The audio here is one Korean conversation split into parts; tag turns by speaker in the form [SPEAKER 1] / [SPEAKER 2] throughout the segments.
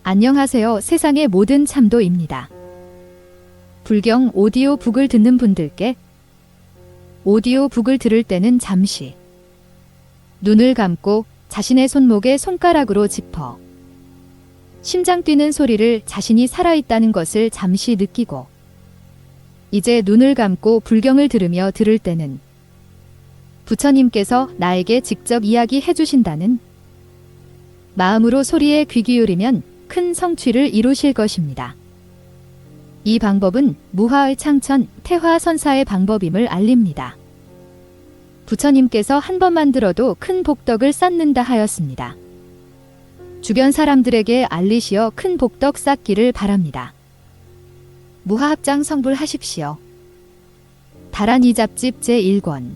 [SPEAKER 1] 안녕하세요. 세상의 모든 참도입니다. 불경 오디오북을 듣는 분들께 오디오북을 들을 때는 잠시 눈을 감고 자신의 손목에 손가락으로 짚어 심장 뛰는 소리를 자신이 살아있다는 것을 잠시 느끼고 이제 눈을 감고 불경을 들으며 들을 때는 부처님께서 나에게 직접 이야기해 주신다는 마음으로 소리에 귀 기울이면 큰 성취를 이루실 것입니다. 이 방법은 무하의 창천, 태화선사의 방법임을 알립니다. 부처님께서 한 번만 들어도 큰 복덕을 쌓는다 하였습니다. 주변 사람들에게 알리시어 큰 복덕 쌓기를 바랍니다. 무하합장 성불하십시오. 다란이잡집 제1권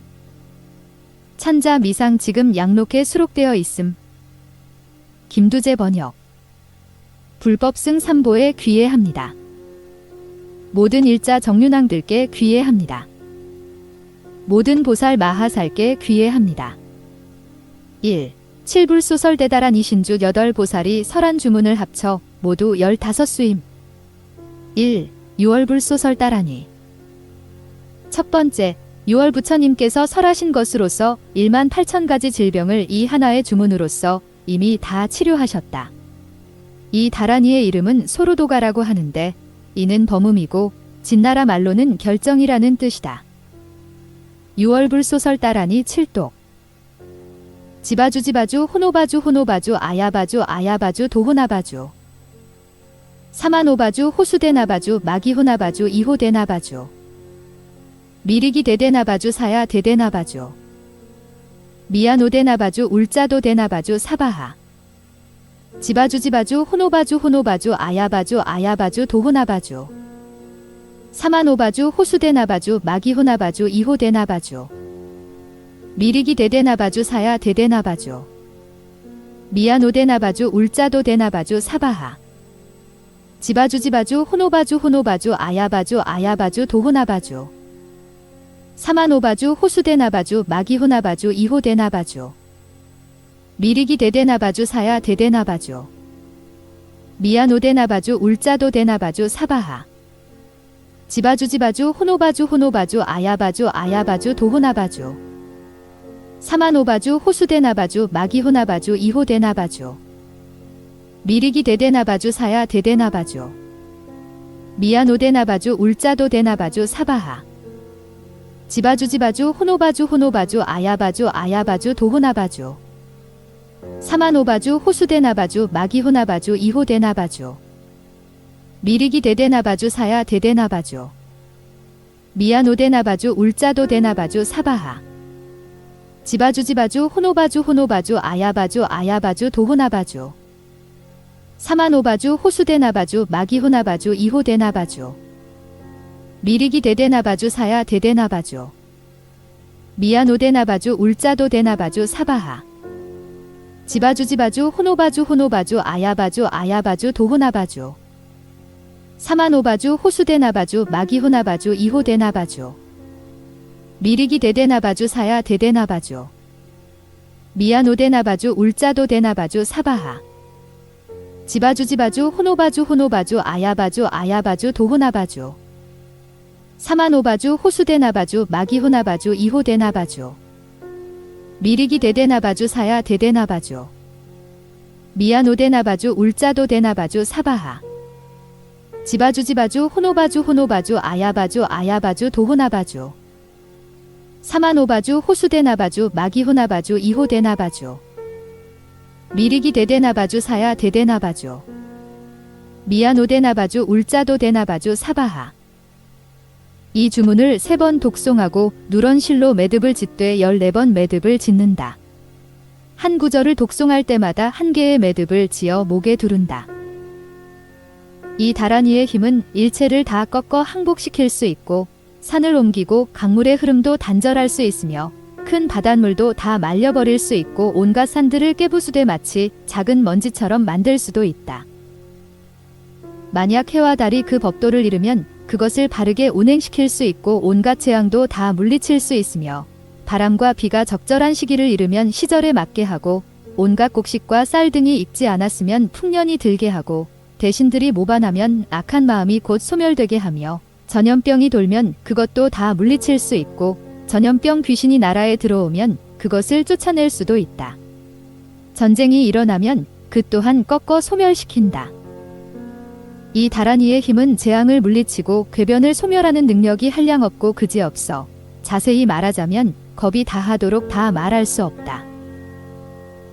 [SPEAKER 1] 찬자 미상 지금 양록에 수록되어 있음. 김두재 번역 불법승 3보에 귀해합니다. 모든 일자 정륜왕들께 귀해합니다. 모든 보살 마하살께 귀해합니다. 1. 7불소설 대다란 이신주 8보살이 설한 주문을 합쳐 모두 15수임. 1. 6월불소설 따라니. 첫 번째, 6월 부처님께서 설하신 것으로서 1만 8천가지 질병을 이 하나의 주문으로서 이미 다 치료하셨다. 이 다라니의 이름은 소르도가라고 하는데 이는 범음이고 진나라 말로는 결정이라는 뜻이다. 6월불소설 따라니 7독 지바주 호노바주 아야바주 도호나바주 사마노바주 호수데나바주 마기호나바주 이호데나바주 미리기 데데나바주 사야 데데나바주 미야노데나바주 울자도데나바주 사바하 지바주 호노바주 아야바주 도호나바주 사마노바주 호수데나바주 마기호나바주 이호데나바주 미리기 데데나바주 사야 데데나바주 미야노데나바주 울자도데나바주 사바하 지바주 호노바주 아야바주 도호나바주 사마노바주 호수데나바주 마기호나바주 이호데나바주 미리기 데데나바주 사야 데데나바주 미야노데나바주 울자도데나바주 사바하 지바주 호노바주 아야바주 도호나바주 사마노바주 호수데나바주 마기호나바주 이호데나바주 미리기 데데나바주 사야 데데나바주 미야노데나바주 울자도데나바주 사바하 지바주 호노바주 아야바주 도호나바주 사마노바주 호수데나바주 마기호나바주 이호데나바주 미리기 데데나바주 사야 데데나바주 미야노데나바주 울자도데나바주 사바하 지바주 호노바주 아야바주 도호나바주 사마노바주 호수데나바주 마기호나바주 이호데나바주 미리기 데데나바주 사야 데데나바주 미야노데나바주 울자도데나바주 사바하 지바주 호노바주 아야바주 도호나바주 사마노바주 호수데나바주 마기호나바주 이호데나바주 미리기 데데나바주 사야 데데나바주 미야노데나바주 울자도데나바주 사바하 지바주 호노바주 아야바주 도호나바주 사마노바주 호수데나바주 마기호나바주 이호데나바주 미리기 데데나바주 사야 데데나바주 미야노데나바주 울자도데나바주 사바하 지바주 호노바주 아야바주 도호나바주 사마노바주 호수데나바주 마기호나바주 이호데나바주 미리기 데데나바주 사야 데데나바주 미야노데나바주 울자도데나바주 사바하 이 주문을 3번 독송하고 누런실로 매듭을 짓되 14번 매듭을 짓는다. 한 구절을 독송할 때마다 한 개의 매듭을 지어 목에 두른다. 이 다라니의 힘은 일체를 다 꺾어 항복시킬 수 있고 산을 옮기고 강물의 흐름도 단절할 수 있으며 큰 바닷물도 다 말려버릴 수 있고 온갖 산들을 깨부수되 마치 작은 먼지처럼 만들 수도 있다. 만약 해와 달이 그 법도를 이루면 그것을 바르게 운행시킬 수 있고 온갖 재앙도 다 물리칠 수 있으며, 바람과 비가 적절한 시기를 이루면 시절에 맞게 하고, 온갖 곡식과 쌀 등이 익지 않았으면 풍년이 들게 하고, 대신들이 모반하면 악한 마음이 곧 소멸되게 하며, 전염병이 돌면 그것도 다 물리칠 수 있고, 전염병 귀신이 나라에 들어오면 그것을 쫓아낼 수도 있다. 전쟁이 일어나면 그 또한 꺾어 소멸시킨다. 이 다란이의 힘은 재앙을 물리치고 궤변을 소멸하는 능력이 한량없고 그지없어 자세히 말하자면 겁이 다하도록 다 말할 수 없다.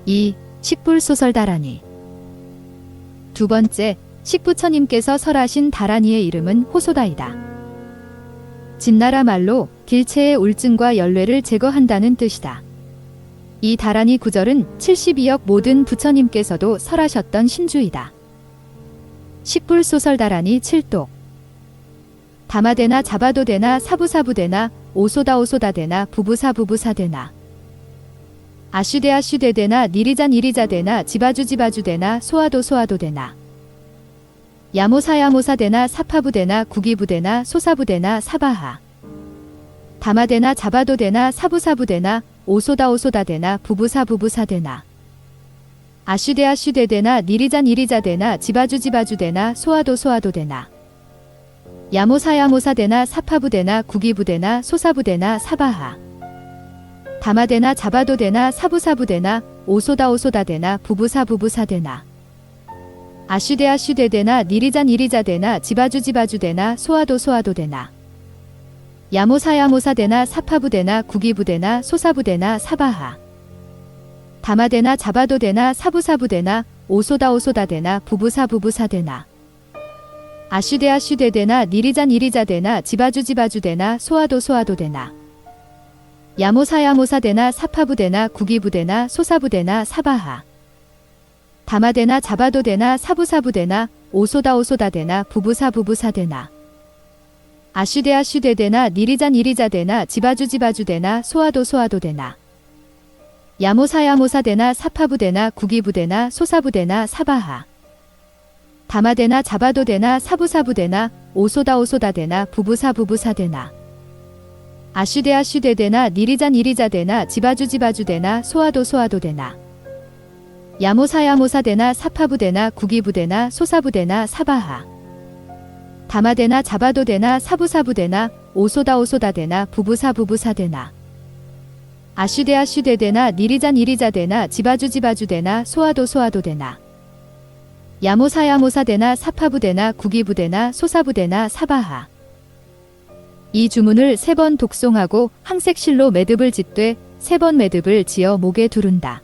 [SPEAKER 1] 2. 식불소설 다란이. 두 번째, 식부처님께서 설하신 다란이의 이름은 호소다이다. 진나라 말로 길체의 우울증과 열뇌를 제거한다는 뜻이다. 이 다란이 구절은 72억 모든 부처님께서도 설하셨던 신주이다. 식불소설 다란이 7독. 다마되나 자바도되나 사부사부되나 오소다오소다되나 부부사부부사되나 아슈데아슈데되나 니리자니리자되나 지바주지바주되나 소아도소아도되나 야모사야모사되나 사파부되나 구기부되나 소사부되나 사바하 다마되나 자바도되나 사부사부되나 오소다오소다되나 부부사부부사되나 아슈데아슈데되나 니리자니리자되나 지바주지바주되나 소아도소아도되나 야모사야모사되나 사파부되나 구기부되나 소사부되나 사바하 다마되나 자바도되나 사부사부되나 오소다오소다되나 부부사부부사되나 아슈데아슈데되나 니리자니리자되나 지바주지바주되나 소아도소아도되나 야모사야모사되나 사파부되나 구기부되나 소사부되나 사바하 다마되나 자바도되나 사부사부되나 오소다오소다되나 부부사부부사되나 아슈데아슈데되나 니리자니리자되나 지바주지바주되나 소아도소아도되나 야모사야모사되나 사파부되나 구기부되나 소사부되나 사바하 다마되나 자바도되나 사부사부되나 오소다오소다되나 부부사부부사되나 아슈데아슈데되나 니리자니리자되나 지바주지바주되나 소아도소아도되나 야모사야모사되나 사파부되나 구기부되나 소사부되나 사바하 다마되나 자바도되나 사부사부되나 오소다오소다되나 부부사부부사되나 아슈데아슈데되나 니리자니리자되나 지바주지바주되나 소아도소아도되나 야모사야모사되나 사파부되나 구기부되나 소사부되나 사바하 다마되나 자바도되나 사부사부되나 오소다오소다되나 부부사부부사되나 아슈데아슈데되나 니리자니리자되나 지바주지바주되나 소아도소아도되나 야모사야모사되나 사파부되나 구기부되나 소사부되나 사바하. 이 주문을 3번 독송하고 항색실로 매듭을 짓되 3번 매듭을 지어 목에 두른다.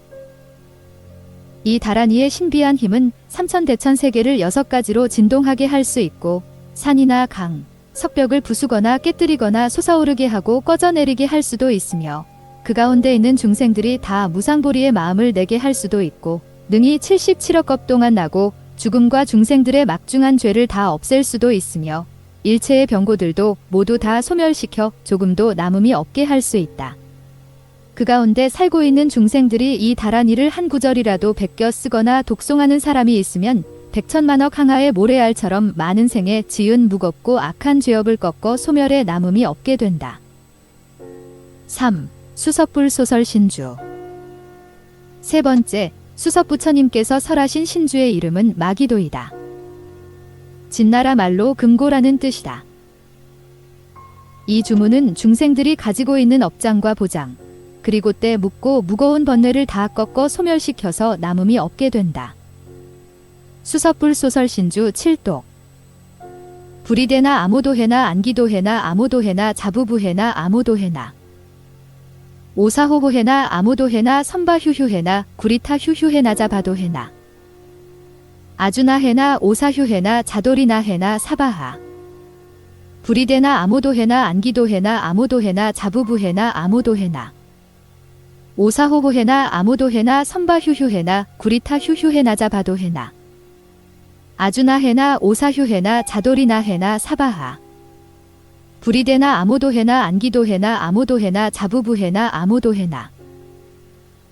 [SPEAKER 1] 이 다란이의 신비한 힘은 삼천대천세계를 6가지로 진동하게 할 수 있고 산이나 강, 석벽을 부수거나 깨뜨리거나 솟아오르게 하고 꺼져내리게 할 수도 있으며 그 가운데 있는 중생들이 다 무상보리의 마음을 내게 할 수도 있고 능히 77억 겁 동안 나고 죽음과 중생들의 막중한 죄를 다 없앨 수도 있으며 일체의 병고들도 모두 다 소멸시켜 조금도 남음이 없게 할 수 있다. 그 가운데 살고 있는 중생들이 이 다란이를 한 구절이라도 베껴 쓰거나 독송하는 사람이 있으면 백천만억 항하의 모래알처럼 많은 생에 지은 무겁고 악한 죄업을 꺾어 소멸의 남음이 없게 된다. 3. 수석불 소설 신주. 세 번째, 수석부처님께서 설하신 신주의 이름은 마기도이다. 진나라 말로 금고라는 뜻이다. 이 주문은 중생들이 가지고 있는 업장과 보장, 그리고 때 묻고 무거운 번뇌를 다 꺾어 소멸시켜서 남음이 없게 된다. 수석불 소설 신주 7독. 불이대나 아모도해나 안기도해나 아모도해나 자부부해나 아모도해나 오사호보해나 아모도해나 선바휴휴해나 구리타휴휴해나 자바도해나 아주나해나 오사휴해나 자도리나해나 사바하 불이대나 아모도해나 안기도해나 아모도해나 자부부해나 아모도해나 오사호보해나 아모도해나 선바휴휴해나 구리타휴휴해나 자바도해나 아주나해나 오사휴해나 자도리나해나 사바하 불이대나 아모도해나 안기도해나 아모도해나 자부부해나 아모도해나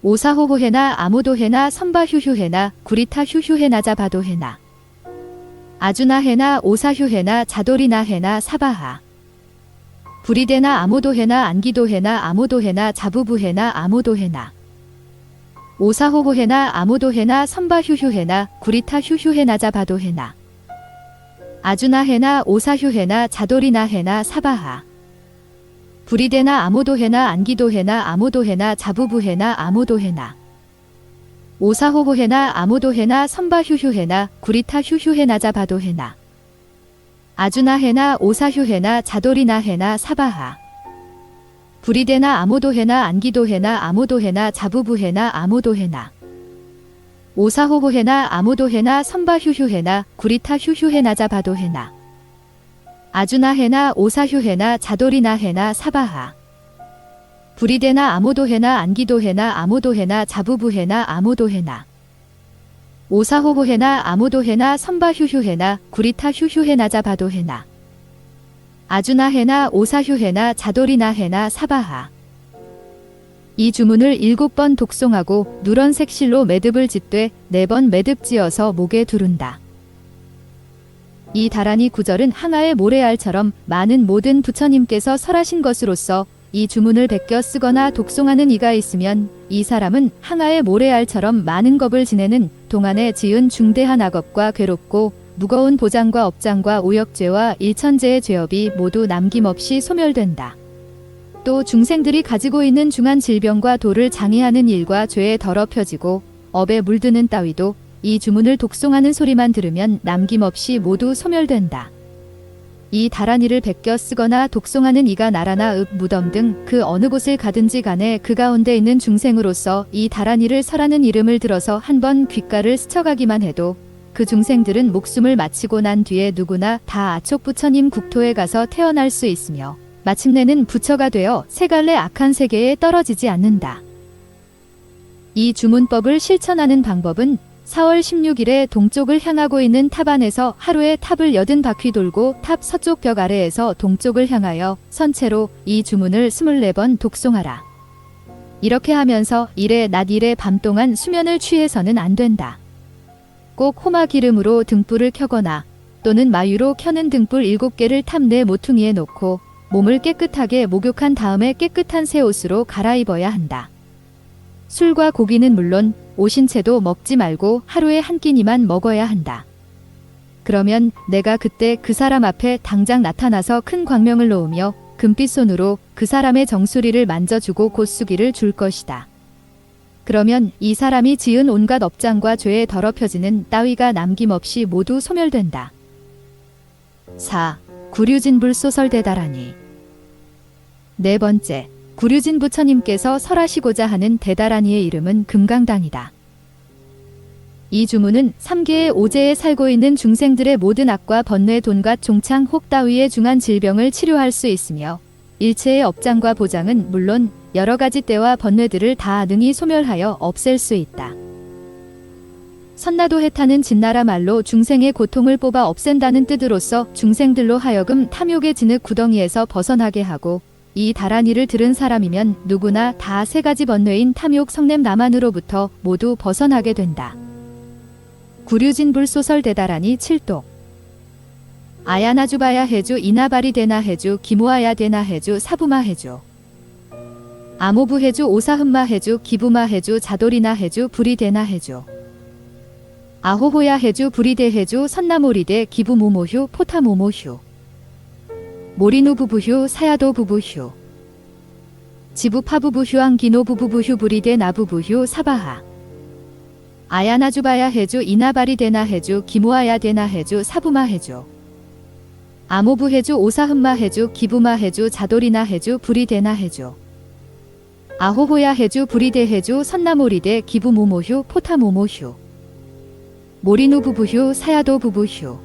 [SPEAKER 1] 오사호보해나 아모도해나 선바휴휴해나 구리타휴휴해나 자바도해나 아주나해나 오사휴해나 자도리나해나 사바하. 부리대나 아모도해나 안기도해나 아모도해나 자부부해나 아모도해나. 오사호호해나 아모도해나 선바휴휴해나 구리타휴휴해나 자바도해나. 아주나해나 오사휴해나 자도리나해나 사바하. 부리대나 아모도해나 안기도해나 아모도해나 자부부해나 아모도해나. 오사호호해나 아모도해나 선바휴휴해나 구리타휴휴해나 자바도해나. 아주나해나 오사휴해나 자도리나해나 사바하. 부리대나 아모도해나 안기도해나 아모도해나 자부부해나 아모도해나. 오사호호해나 아모도해나 선바휴휴해나 구리타휴휴해나 자바도해나. 아주나해나 오사휴해나 자도리나해나 사바하. 부리대나 아모도해나 안기도해나 아모도해나 자부부해나 아모도해나. 오사호호해나 아모도해나 선바휴휴해나 구리타휴휴해나 자바도해나. 아주나해나 오사휴해나 자도리나해나 사바하. 이 주문을 7번 독송하고 누런색 실로 매듭을 짓되 4번 매듭 지어서 목에 두른다. 이 다란이 구절은 항아의 모래알처럼 많은 모든 부처님께서 설하신 것으로서 이 주문을 베껴 쓰거나 독송하는 이가 있으면 이 사람은 항아의 모래알처럼 많은 겁을 지내는 동안에 지은 중대한 악업과 괴롭고 무거운 보장과 업장과 오역죄와 일천재의 죄업이 모두 남김없이 소멸된다. 또 중생들이 가지고 있는 중한 질병과 도를 장애하는 일과 죄에 더럽혀지고 업에 물드는 따위도 이 주문을 독송하는 소리만 들으면 남김없이 모두 소멸된다. 이 다란이를 베껴 쓰거나 독송하는 이가 나라나 읍, 무덤 등 그 어느 곳을 가든지 간에 그 가운데 있는 중생으로서 이 다란이를 설하는 이름을 들어서 한번 귓가를 스쳐가기만 해도 그 중생들은 목숨을 마치고 난 뒤에 누구나 다 아촉 부처님 국토에 가서 태어날 수 있으며 마침내는 부처가 되어 세갈래 악한 세계에 떨어지지 않는다. 이 주문법을 실천하는 방법은 4월 16일에 동쪽을 향하고 있는 탑 안에서 하루에 탑을 80바퀴 돌고 탑 서쪽 벽 아래에서 동쪽을 향하여 선체로 이 주문을 24번 독송하라. 이렇게 하면서 이래 낮 이래 밤 동안 수면을 취해서는 안 된다. 꼭 호마 기름으로 등불을 켜거나 또는 마유로 켜는 등불 7개를 탑 내 모퉁이에 놓고 몸을 깨끗하게 목욕한 다음에 깨끗한 새 옷으로 갈아입어야 한다. 술과 고기는 물론 오신채도 먹지 말고 하루에 한 끼니만 먹어야 한다. 그러면 내가 그때 그 사람 앞에 당장 나타나서 큰 광명을 놓으며 금빛 손으로 그 사람의 정수리를 만져주고 곧수기를 줄 것이다. 그러면 이 사람이 지은 온갖 업장과 죄에 더럽혀지는 따위가 남김없이 모두 소멸된다. 4. 구류진불 소설대다라니. 4번째, 구류진 부처님께서 설하시고자 하는 대다라니의 이름은 금강당이다. 이 주문은 3계의 오제에 살고 있는 중생들의 모든 악과 번뇌, 돈갓, 종창, 혹 따위의 중한 질병을 치료할 수 있으며 일체의 업장과 보장은 물론 여러 가지 때와 번뇌들을 다 능히 소멸하여 없앨 수 있다. 선나도 해타는 진나라 말로 중생의 고통을 뽑아 없앤다는 뜻으로서 중생들로 하여금 탐욕의 진흙 구덩이에서 벗어나게 하고 이 다란이를 들은 사람이면 누구나 다 3가지 번뇌인 탐욕, 성냄, 나만으로부터 모두 벗어나게 된다. 구류진불 소설 대다라니 7독. 아야나주바야 해주 이나바리 되나 해주 기모아야 되나 해주 사부마 해주 아모부 해주 오사흠마 해주 기부마 해주 자도리나 해주 부리대나 해주 아호호야 해주 부리대 해주 선나모리대 기부모모휴 포타모모휴 모리누 부부휴 사야도 부부휴 지부파부부휴 안기노 부부부휴 부리대 나부부휴 사바하 아야나주바야 해주 이나바리 되나 해주 기모아야 되나 해주 사부마 해주 아모부 해주 오사흠마 해주 기부마 해주 자도리나 해주 부리대나 해주 아호호야 해주 부리대 해주 선나모리대 기부모모휴 포타모모휴 모리누 부부휴 사야도 부부휴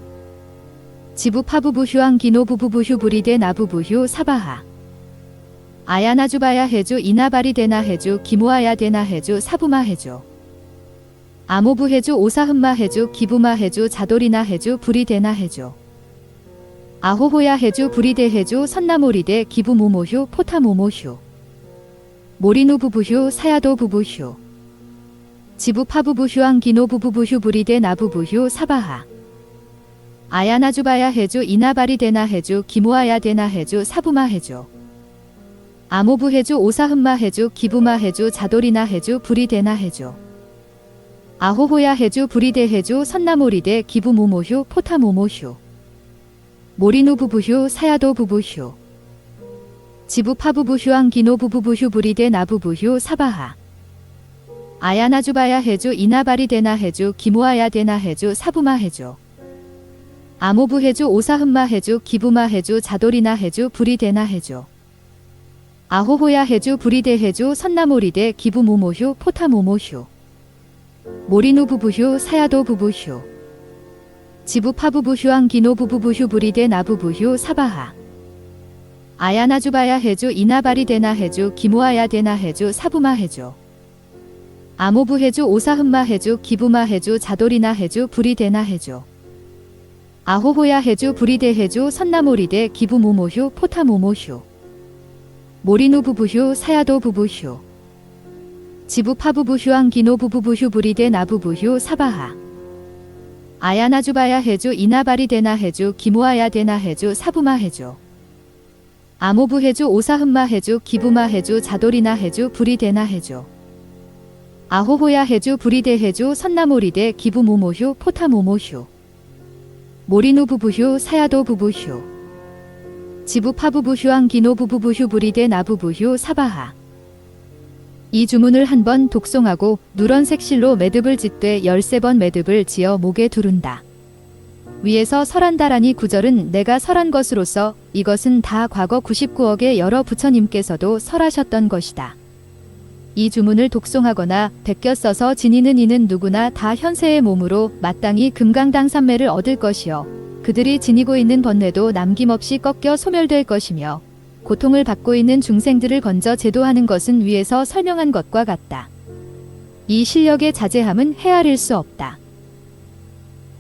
[SPEAKER 1] 지부파부부휴 안기노 부부부휴 부리대 나부부휴 사바하 아야나주바야 해주 이나바리 되나 해주 기모아야 되나 해주 사부마 해주 아모부 해주 오사흠마 해주 기부마 해주 자도리나 해주 부리대나 해주 아호호야 해주 부리대 해주 선나모리대 기부모모휴 포타모모휴 모리누 부부휴 사야도 부부휴 지부파부부휴 안기노 부부부휴 부리대 나부부휴 사바하 아야나주바야 해주 이나바리 데나 해주 기모아야 데나 해주 사부마 해주 아모부 해주 오사흠마 해주 기부마 해주 자도리나 해주 부리데나 해주 아호호야 해주 부리데 해주 선나모리데 기부모모휴 포타모모휴 모리누 부부휴 사야도 부부휴 지부파부부휴 안기노 부부부휴 부리데 나부부휴 사바하 아야나주바야 해주 이나바리 데나 해주 기모아야 데나 해주 사부마 해주 아모부 해주 오사흠마 해주 기부마 해주 자도리나 해주 부리데나 해주 아호호야 해주 부리데 해주 선나모리데 기부모모휴 포타모모휴 모리누 부부휴 사야도 부부휴 지부파부부휴 안기노 부부부휴 부리데 나부부휴 사바하 아야나주바야 해주 이나바리 데나 해주 기모아야 데나 해주 사부마 해주 아모부 해주 오사흠마 해주 기부마 해주 자도리나 해주 부리데나 해주 아호호야 해주 부리데 해주 선나모리데 기부모모휴 포타모모휴 모리누 부부휴 사야도 부부휴 지부파부부휴 안기노 부부부휴 부리데 나부부휴 사바하 아야나주바야 해주 이나바리 데나 해주 기모아야 데나 해주 사부마 해주 아모부 해주 오사흠마 해주 기부마 해주 자도리나 해주 부리데나 해주 아호호야 해주 부리데 해주 선나모리데 기부모모휴 포타모모휴 모리누 부부휴 사야도 부부휴 지부파부부휴 안기노 부부부휴 부리데 나부부휴 사바하 이 주문을 한 번 독송하고 누런색 실로 매듭을 짓되 13번 매듭을 지어 목에 두른다. 위에서 설한다라니 구절은 내가 설한 것으로서 이것은 다 과거 99억의 여러 부처님께서도 설하셨던 것이다. 이 주문을 독송하거나 베껴 써서 지니는 이는 누구나 다 현세의 몸으로 마땅히 금강당산매를 얻을 것이요 그들이 지니고 있는 번뇌도 남김없이 꺾여 소멸될 것이며 고통을 받고 있는 중생들을 건져 제도하는 것은 위에서 설명한 것과 같다. 이 실력의 자제함은 헤아릴 수 없다.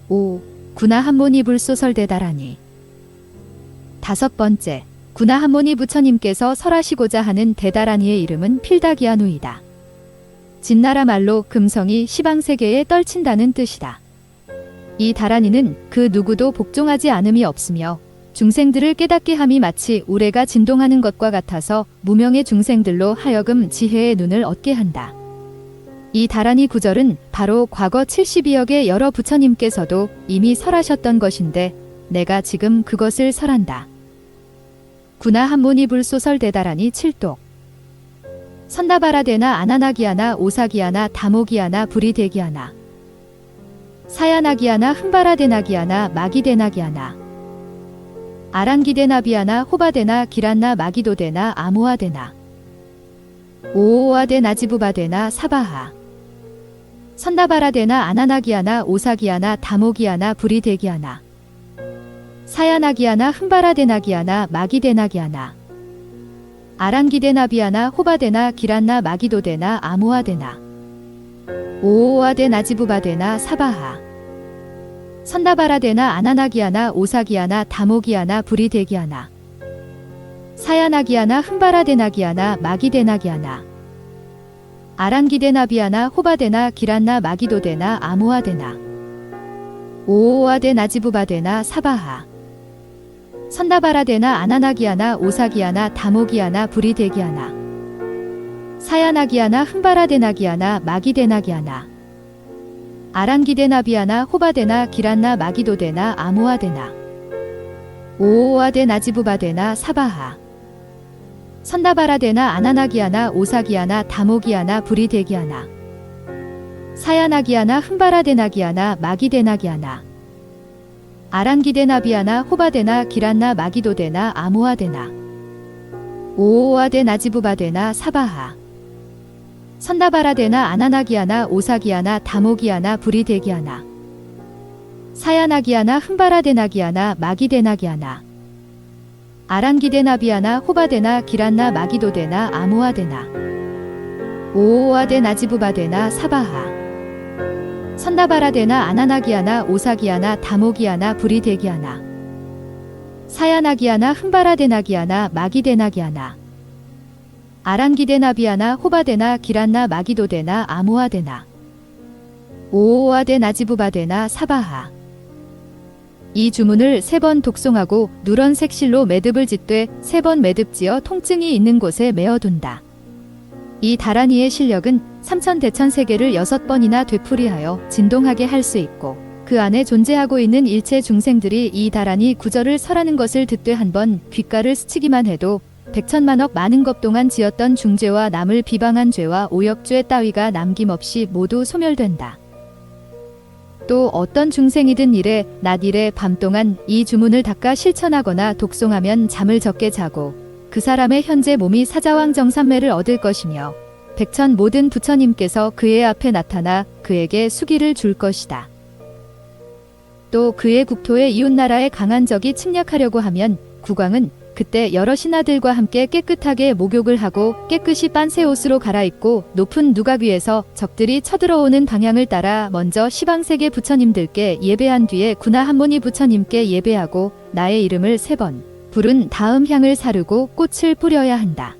[SPEAKER 1] 5. 구나한모니 불소설대다라니. 5번째, 구나한모니 부처님께서 설하시고자 하는 대다라니의 이름은 필다기아누이다. 진나라 말로 금성이 시방세계에 떨친다는 뜻이다. 이 다라니는 그 누구도 복종하지 않음이 없으며 중생들을 깨닫게 함이 마치 우레가 진동하는 것과 같아서 무명의 중생들로 하여금 지혜의 눈을 얻게 한다. 이 다라니 구절은 바로 과거 72억의 여러 부처님께서도 이미 설하셨던 것인데 내가 지금 그것을 설한다. 구나한모니 불소설대다라니 7독. 선다바라데나 아나나기아나 오사기아나 다모기아나 부리대기아나 사야나기아나 흠바라데나기아나 마기데나기아나 아랑기데나비아나 호바데나 기란나 마기도데나 아모아데나 오오아데 나지부바데나 사바하 선다바라데나 아나나기아나 오사기아나 다모기아나 부리대기아나 사야나기아나 흠바라데나기아나 마기데나기아나 아랑기데나비아나 호바데나 기란나 마기도데나 아모아데나 오오아데 나지부바데나 사바하 선다바라데나 아나나기아나 오사기아나 다모기아나 부리대기아나 사야나기아나 흠바라데나기아나 마기데나기아나 아랑기데나비아나 호바데나 기란나 마기도데나 아모아데나 오오아데 나지부바데나 사바하 선다바라데나 아나나기아나 오사기아나 다모기아나 부리대기아나 사야나기아나 흠바라데나기아나 마기데나기아나 아랑기데나비아나 호바데나 기란나 마기도데나 아모아데나 오오아데 나지부바데나 사바하 선다바라데나 아나나기아나 오사기아나 다모기아나 부리대기아나 사야나기아나 흠바라데나기아나 마기데나기아나 아랑기데나비아나 호바데나 기란나 마기도데나 아모아데나 오오아데 나지부바데나 사바하 선다바라데나 아나나기아나 오사기아나 다모기아나 부리대기아나 사야나기아나 흠바라데나기아나 마기데나기아나 아랑기데나비아나 호바데나 기란나 마기도데나 아모아데나 오오아데 나지부바데나 사바하 선다바라데나 아나나기아나 오사기아나 다모기아나 부리대기아나 사야나기아나 흠바라데나기아나 마기데나기아나 아랑기데나비아나 호바데나 기란나 마기도데나 아모아데나 오오아데 나지부바데나 사바하 이 주문을 3번 독송하고 누런색 실로 매듭을 짓되 3번 매듭지어 통증이 있는 곳에 메어둔다. 이 다라니의 실력은 삼천대천 세계를 6번이나 되풀이하여 진동하게 할 수 있고 그 안에 존재하고 있는 일체 중생들이 이 다라니 구절을 설하는 것을 듣되 한번 귓가를 스치기만 해도 백천만억 많은 것 동안 지었던 중죄와 남을 비방한 죄와 오역죄 따위가 남김없이 모두 소멸된다. 또 어떤 중생이든 이래 낮 이래 밤 동안 이 주문을 닦아 실천하거나 독송하면 잠을 적게 자고 그 사람의 현재 몸이 사자왕 정삼매를 얻을 것이며 백천 모든 부처님께서 그의 앞에 나타나 그에게 수기를 줄 것이다. 또 그의 국토에 이웃나라의 강한 적이 침략하려고 하면 국왕은 그때 여러 신하들과 함께 깨끗하게 목욕을 하고 깨끗이 빤새 옷으로 갈아입고 높은 누각 위에서 적들이 쳐들어오는 방향을 따라 먼저 시방세계 부처님들께 예배한 뒤에 구나 한모니 부처님께 예배하고 나의 이름을 3번 부른 다음 향을 사르고 꽃을 뿌려야 한다.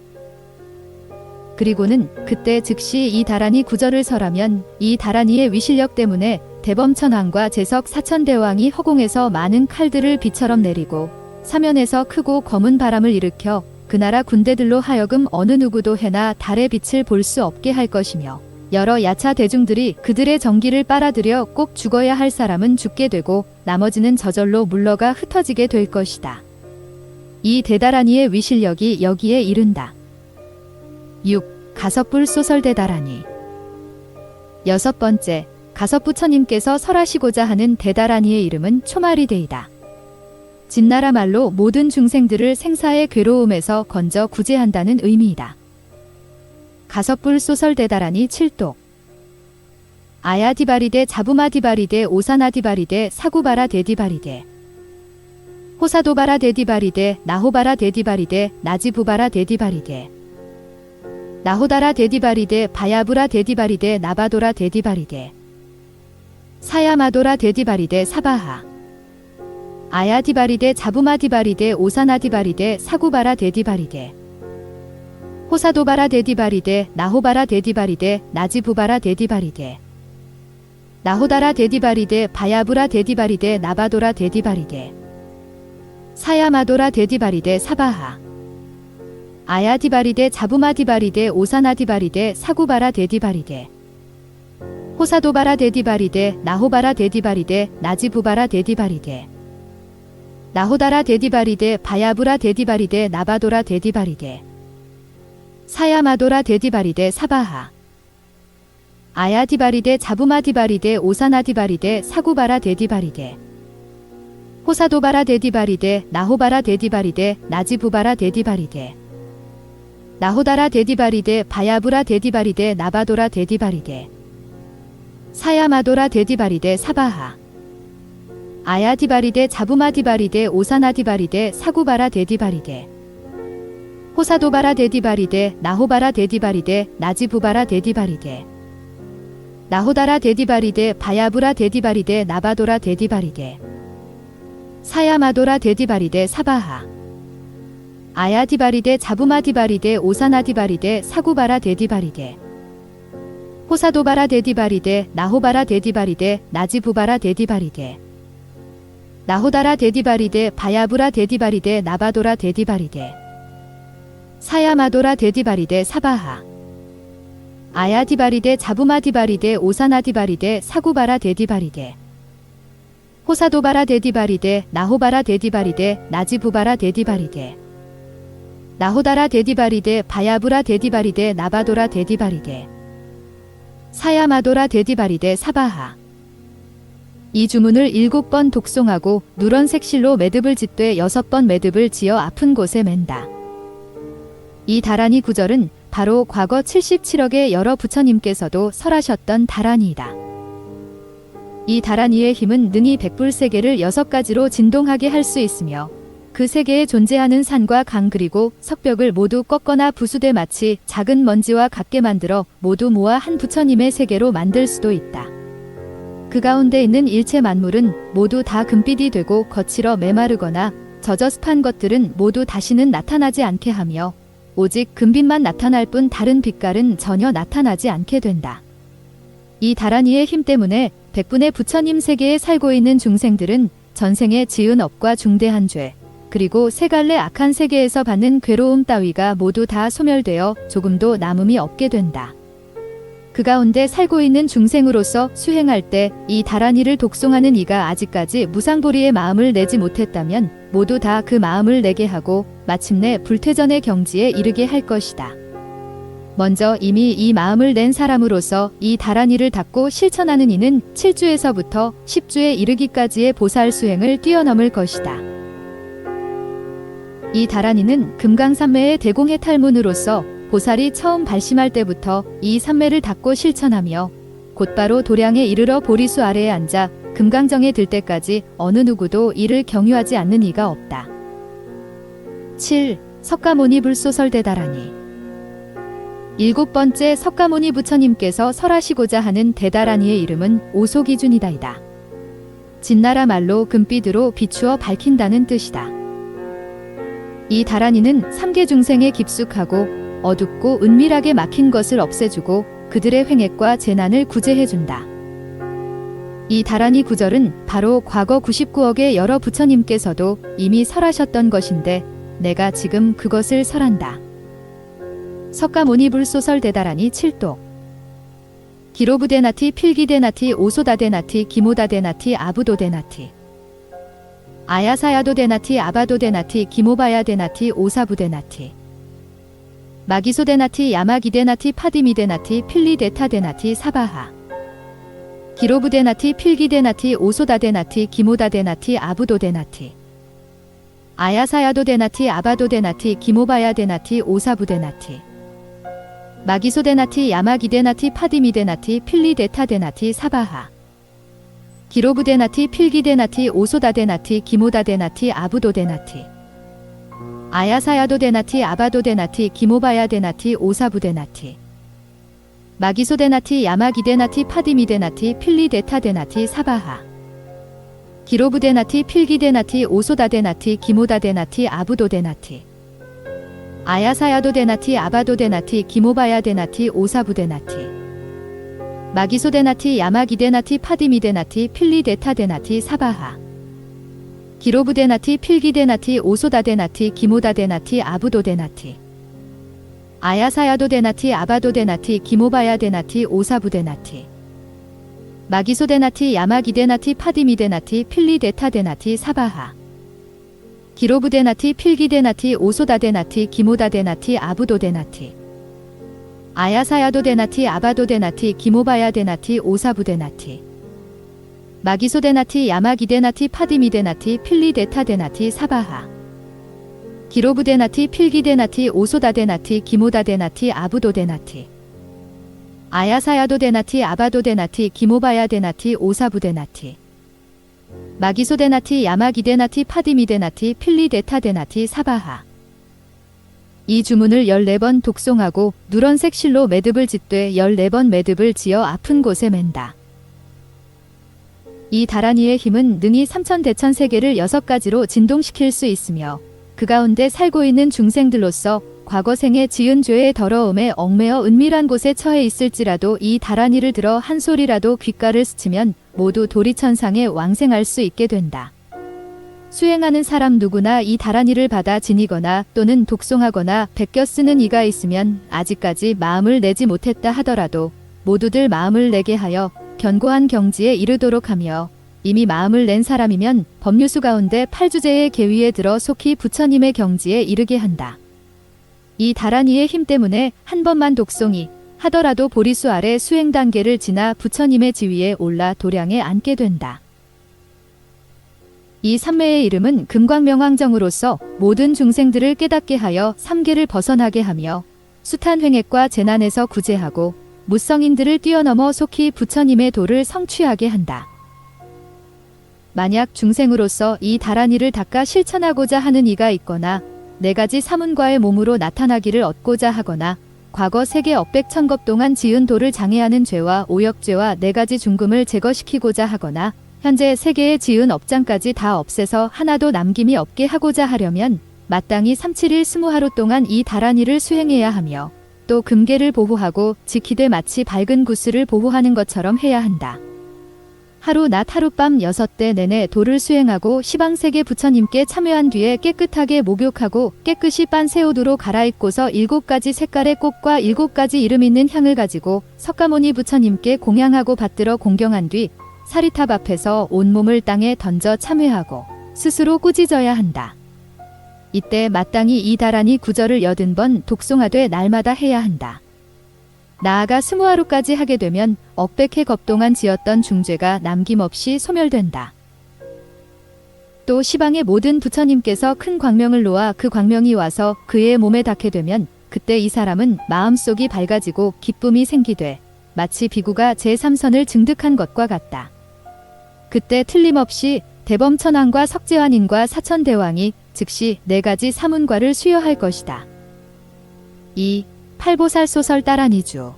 [SPEAKER 1] 그리고는 그때 즉시 이 다라니 구절을 설하면 이 다라니의 위실력 때문에 대범천왕과 제석 사천대왕이 허공에서 많은 칼들을 비처럼 내리고 사면에서 크고 검은 바람을 일으켜 그 나라 군대들로 하여금 어느 누구도 해나 달의 빛을 볼 수 없게 할 것이며 여러 야차 대중들이 그들의 정기를 빨아들여 꼭 죽어야 할 사람은 죽게 되고 나머지는 저절로 물러가 흩어지게 될 것이다. 이 대다라니의 위실력이 여기에 이른다. 6. 가섭불 소설대다라니. 6번째, 가섭부처님께서 설하시고자 하는 대다라니의 이름은 초마리데이다. 진나라 말로 모든 중생들을 생사의 괴로움에서 건져 구제한다는 의미이다. 가섭불 소설대다라니 7독. 아야디바리데 자부마디바리데 오사나디바리데 사구바라 데디바리데 호사도바라 데디바리데 나호바라 데디바리데 나지부바라 데디바리데 나호다라 데디바리데 바야부라 데디바리데 나바도라 데디바리데 사야마도라 데디바리데 사바하 아야디바리데 자부마디바리데 오사나디바리데 사구바라 데디바리데 호사도바라 데디바리데 나호바라 데디바리데 나지부바라 데디바리데 나호다라 데디바리데 바야부라 데디바리데 나바도라 데디바리데 사야마도라 데디바리데 사바하 아야디바리데 자부마디바리데 오사나디바리데 사구바라 데디바리데 호사도바라 데디바리데 나호바라 데디바리데 나지부바라 데디바리데 나호다라 데디바리데 바야부라 데디바리데 나바도라 데디바리데 사야마도라 데디바리데 사바하 아야디바리데 자부마디바리데 오사나디바리데 사구바라 데디바리데 호사도바라 데디바리데 나호바라 데디바리데 나지부바라 데디바리데 나호다라 데디바리데 바야부라 데디바리데 나바도라 데디바리데 사야마도라 데디바리데 사바하 아야디바리데 자부마디바리데 오사나디바리데 사구바라 데디바리데 호사도바라 데디바리데 나호바라 데디바리데 나지부바라 데디바리데 나호다라 데디바리데 바야부라 데디바리데 나바도라 데디바리데 사야마도라 데디바리데 사바하 아야디바리데 자부마디바리데 오사나디바리데 사구바라 데디바리데 호사도바라 데디바리데 나호바라 데디바리데 나지부바라 데디바리데 나호다라 데디바리데 바야부라 데디바리데 나바도라 데디바리데 사야마도라 데디바리데 사바하 아야디바리데 자부마디바리데 오사나디바리데 사구바라 데디바리데 호사도바라 데디바리데 나호바라 데디바리데 나지부바라 데디바리데 나호다라 데디바리데 바야부라 데디바리데 나바도라 데디바리데 사야마도라 데디바리데 사바하 이 주문을 7번 독송하고 누런색 실로 매듭을 짓되 6번 매듭을 지어 아픈 곳에 맨다. 이 다라니 구절은 바로 과거 77억의 여러 부처님께서도 설하셨던 다라니이다. 이 다라니의 힘은 능히 백불세계를 6가지로 진동하게 할 수 있으며 그 세계에 존재하는 산과 강 그리고 석벽을 모두 꺾거나 부수되 마치 작은 먼지와 같게 만들어 모두 모아 한 부처님의 세계로 만들 수도 있다. 그 가운데 있는 일체 만물은 모두 다 금빛이 되고 거칠어 메마르거나 젖어 습한 것들은 모두 다시는 나타나지 않게 하며 오직 금빛만 나타날 뿐 다른 빛깔은 전혀 나타나지 않게 된다. 이 다라니의 힘 때문에 백분의 부처님 세계에 살고 있는 중생들은 전생에 지은 업과 중대한 죄, 그리고 세 갈래 악한 세계에서 받는 괴로움 따위가 모두 다 소멸되어 조금도 남음이 없게 된다. 그 가운데 살고 있는 중생으로서 수행할 때 이 다란이를 독송하는 이가 아직까지 무상보리의 마음을 내지 못했다면 모두 다 그 마음을 내게 하고 마침내 불퇴전의 경지에 이르게 할 것이다. 먼저 이미 이 마음을 낸 사람으로서 이 다란이를 닦고 실천하는 이는 7주에서부터 10주에 이르기까지의 보살 수행을 뛰어넘을 것이다. 이 다란이는 금강산매의 대공해탈문으로서 보살이 처음 발심할 때부터 이 산매를 닦고 실천하며 곧바로 도량에 이르러 보리수 아래에 앉아 금강정에 들 때까지 어느 누구도 이를 경유하지 않는 이가 없다. 7. 석가모니 불소설대다라니. 7번째 석가모니 부처님께서 설하시고자 하는 대다라니의 이름은 오소기준이다이다. 진나라 말로 금빛으로 비추어 밝힌다는 뜻이다. 이 다라니는 삼계 중생에 깊숙하고 어둡고 은밀하게 막힌 것을 없애주고 그들의 횡액과 재난을 구제해준다. 이 다라니 구절은 바로 과거 99억의 여러 부처님께서도 이미 설하셨던 것인데 내가 지금 그것을 설한다. 석가모니 불소설 대다라니 7도. 기로부데나티 필기데나티 오소다데나티 기모다데나티 아부도데나티 아야사야도데나티 아바도데나티 기모바야데나티 오사부데나티 마기소데나티 야마기데나티 파디미데나티 필리데타데나티 사바하 기로부데나티 필기데나티 오소다데나티 기모다데나티 아부도데나티 아야사야도데나티 아바도데나티 기모바야데나티 오사부데나티 마기소데나티 야마기데나티 파디미데나티 필리데타데나티 사바하 기로부데나티 필기데나티 오소다데나티 기모다데나티 아부도데나티 아야사야도데나티 아바도데나티 기모바야데나티 오사부데나티 마기소데나티 야마기데나티 파디미데나티 필리데타데나티 사바하 기로부데나티 필기데나티 오소다데나티 기모다데나티 아부도데나티 아야사야도데나티 아바도데나티 기모바야데나티 오사부데나티 마기소데나티 야마기데나티 파디미데나티 필리데타데나티 사바하 기로부데나티 필기데나티 오소다데나티 기모다데나티 아부도데나티 아야사야도데나티 아바도데나티 기모바야데나티 오사부데나티 마기소데나티 야마기데나티 파디미데나티 필리데타데나티 사바하 기로부데나티 필기데나티 오소다데나티 기모다데나티 아부도데나티 아야사야도데나티 아바도데나티 기모바야데나티 오사부데나티 마기소데나티 야마기데나티 파디미데나티 필리데타데나티 사바하 기로부데나티 필기데나티 오소다데나티 기모다데나티 아부도데나티 아야사야도데나티 아바도데나티 기모바야데나티 오사부데나티 마기소데나티 야마기데나티 파디미데나티 필리데타데나티 사바하 이 주문을 14번 독송하고 누런색 실로 매듭을 짓되 14번 매듭을 지어 아픈 곳에 맨다. 이 다라니의 힘은 능히 삼천대천세계를 6가지로 진동시킬 수 있으며 그 가운데 살고 있는 중생들로서 과거 생에 지은 죄의 더러움에 얽매어 은밀한 곳에 처해 있을지라도 이 다라니를 들어 한 소리라도 귓가를 스치면 모두 도리천상에 왕생할 수 있게 된다. 수행하는 사람 누구나 이 다라니를 받아 지니거나 또는 독송하거나 베껴 쓰는 이가 있으면 아직까지 마음을 내지 못했다 하더라도 모두들 마음을 내게 하여 견고한 경지에 이르도록 하며 이미 마음을 낸 사람이면 법류수 가운데 8주제의 계위에 들어 속히 부처님의 경지에 이르게 한다. 이 다라니의 힘 때문에 한 번만 독송이 하더라도 보리수 아래 수행 단계를 지나 부처님의 지위에 올라 도량에 앉게 된다. 이 삼매의 이름은 금광명왕정으로서 모든 중생들을 깨닫게 하여 삼계를 벗어나게 하며 숱한 횡액과 재난에서 구제하고 무성인들을 뛰어넘어 속히 부처님의 도를 성취하게 한다. 만약 중생으로서 이 다라니를 닦아 실천하고자 하는 이가 있거나 4가지 사문과의 몸으로 나타나기를 얻고자 하거나 과거 세계 억백천겁 동안 지은 도를 장애하는 죄와 오역죄와 4가지 중금을 제거시키고자 하거나 현재 세계에 지은 업장까지 다 없애서 하나도 남김이 없게 하고자 하려면 마땅히 371 20하루 동안 이 다라니를 수행해야 하며 또 금계를 보호하고 지키되 마치 밝은 구슬을 보호하는 것처럼 해야 한다. 하루 낮 하룻밤 6대 내내 도를 수행하고 시방세계 부처님께 참여한 뒤에 깨끗하게 목욕하고 깨끗이 빤 새 옷으로 갈아입고서 7가지 색깔의 꽃과 7가지 이름 있는 향을 가지고 석가모니 부처님께 공양하고 받들어 공경한 뒤 사리탑 앞에서 온몸을 땅에 던져 참회하고 스스로 꾸짖어야 한다. 이때 마땅히 이 다란이 구절을 80번 독송하되 날마다 해야 한다. 나아가 20하루까지 하게 되면 억백해 겁동안 지었던 중죄가 남김없이 소멸된다. 또 시방의 모든 부처님께서 큰 광명을 놓아 그 광명이 와서 그의 몸에 닿게 되면 그때 이 사람은 마음속이 밝아지고 기쁨이 생기되 마치 비구가 제3선을 증득한 것과 같다. 그때 틀림없이 대범천왕과 석재환인과 사천대왕이 즉시 4가지 사문과를 수여할 것이다. 2. 팔보살 소설 따라니주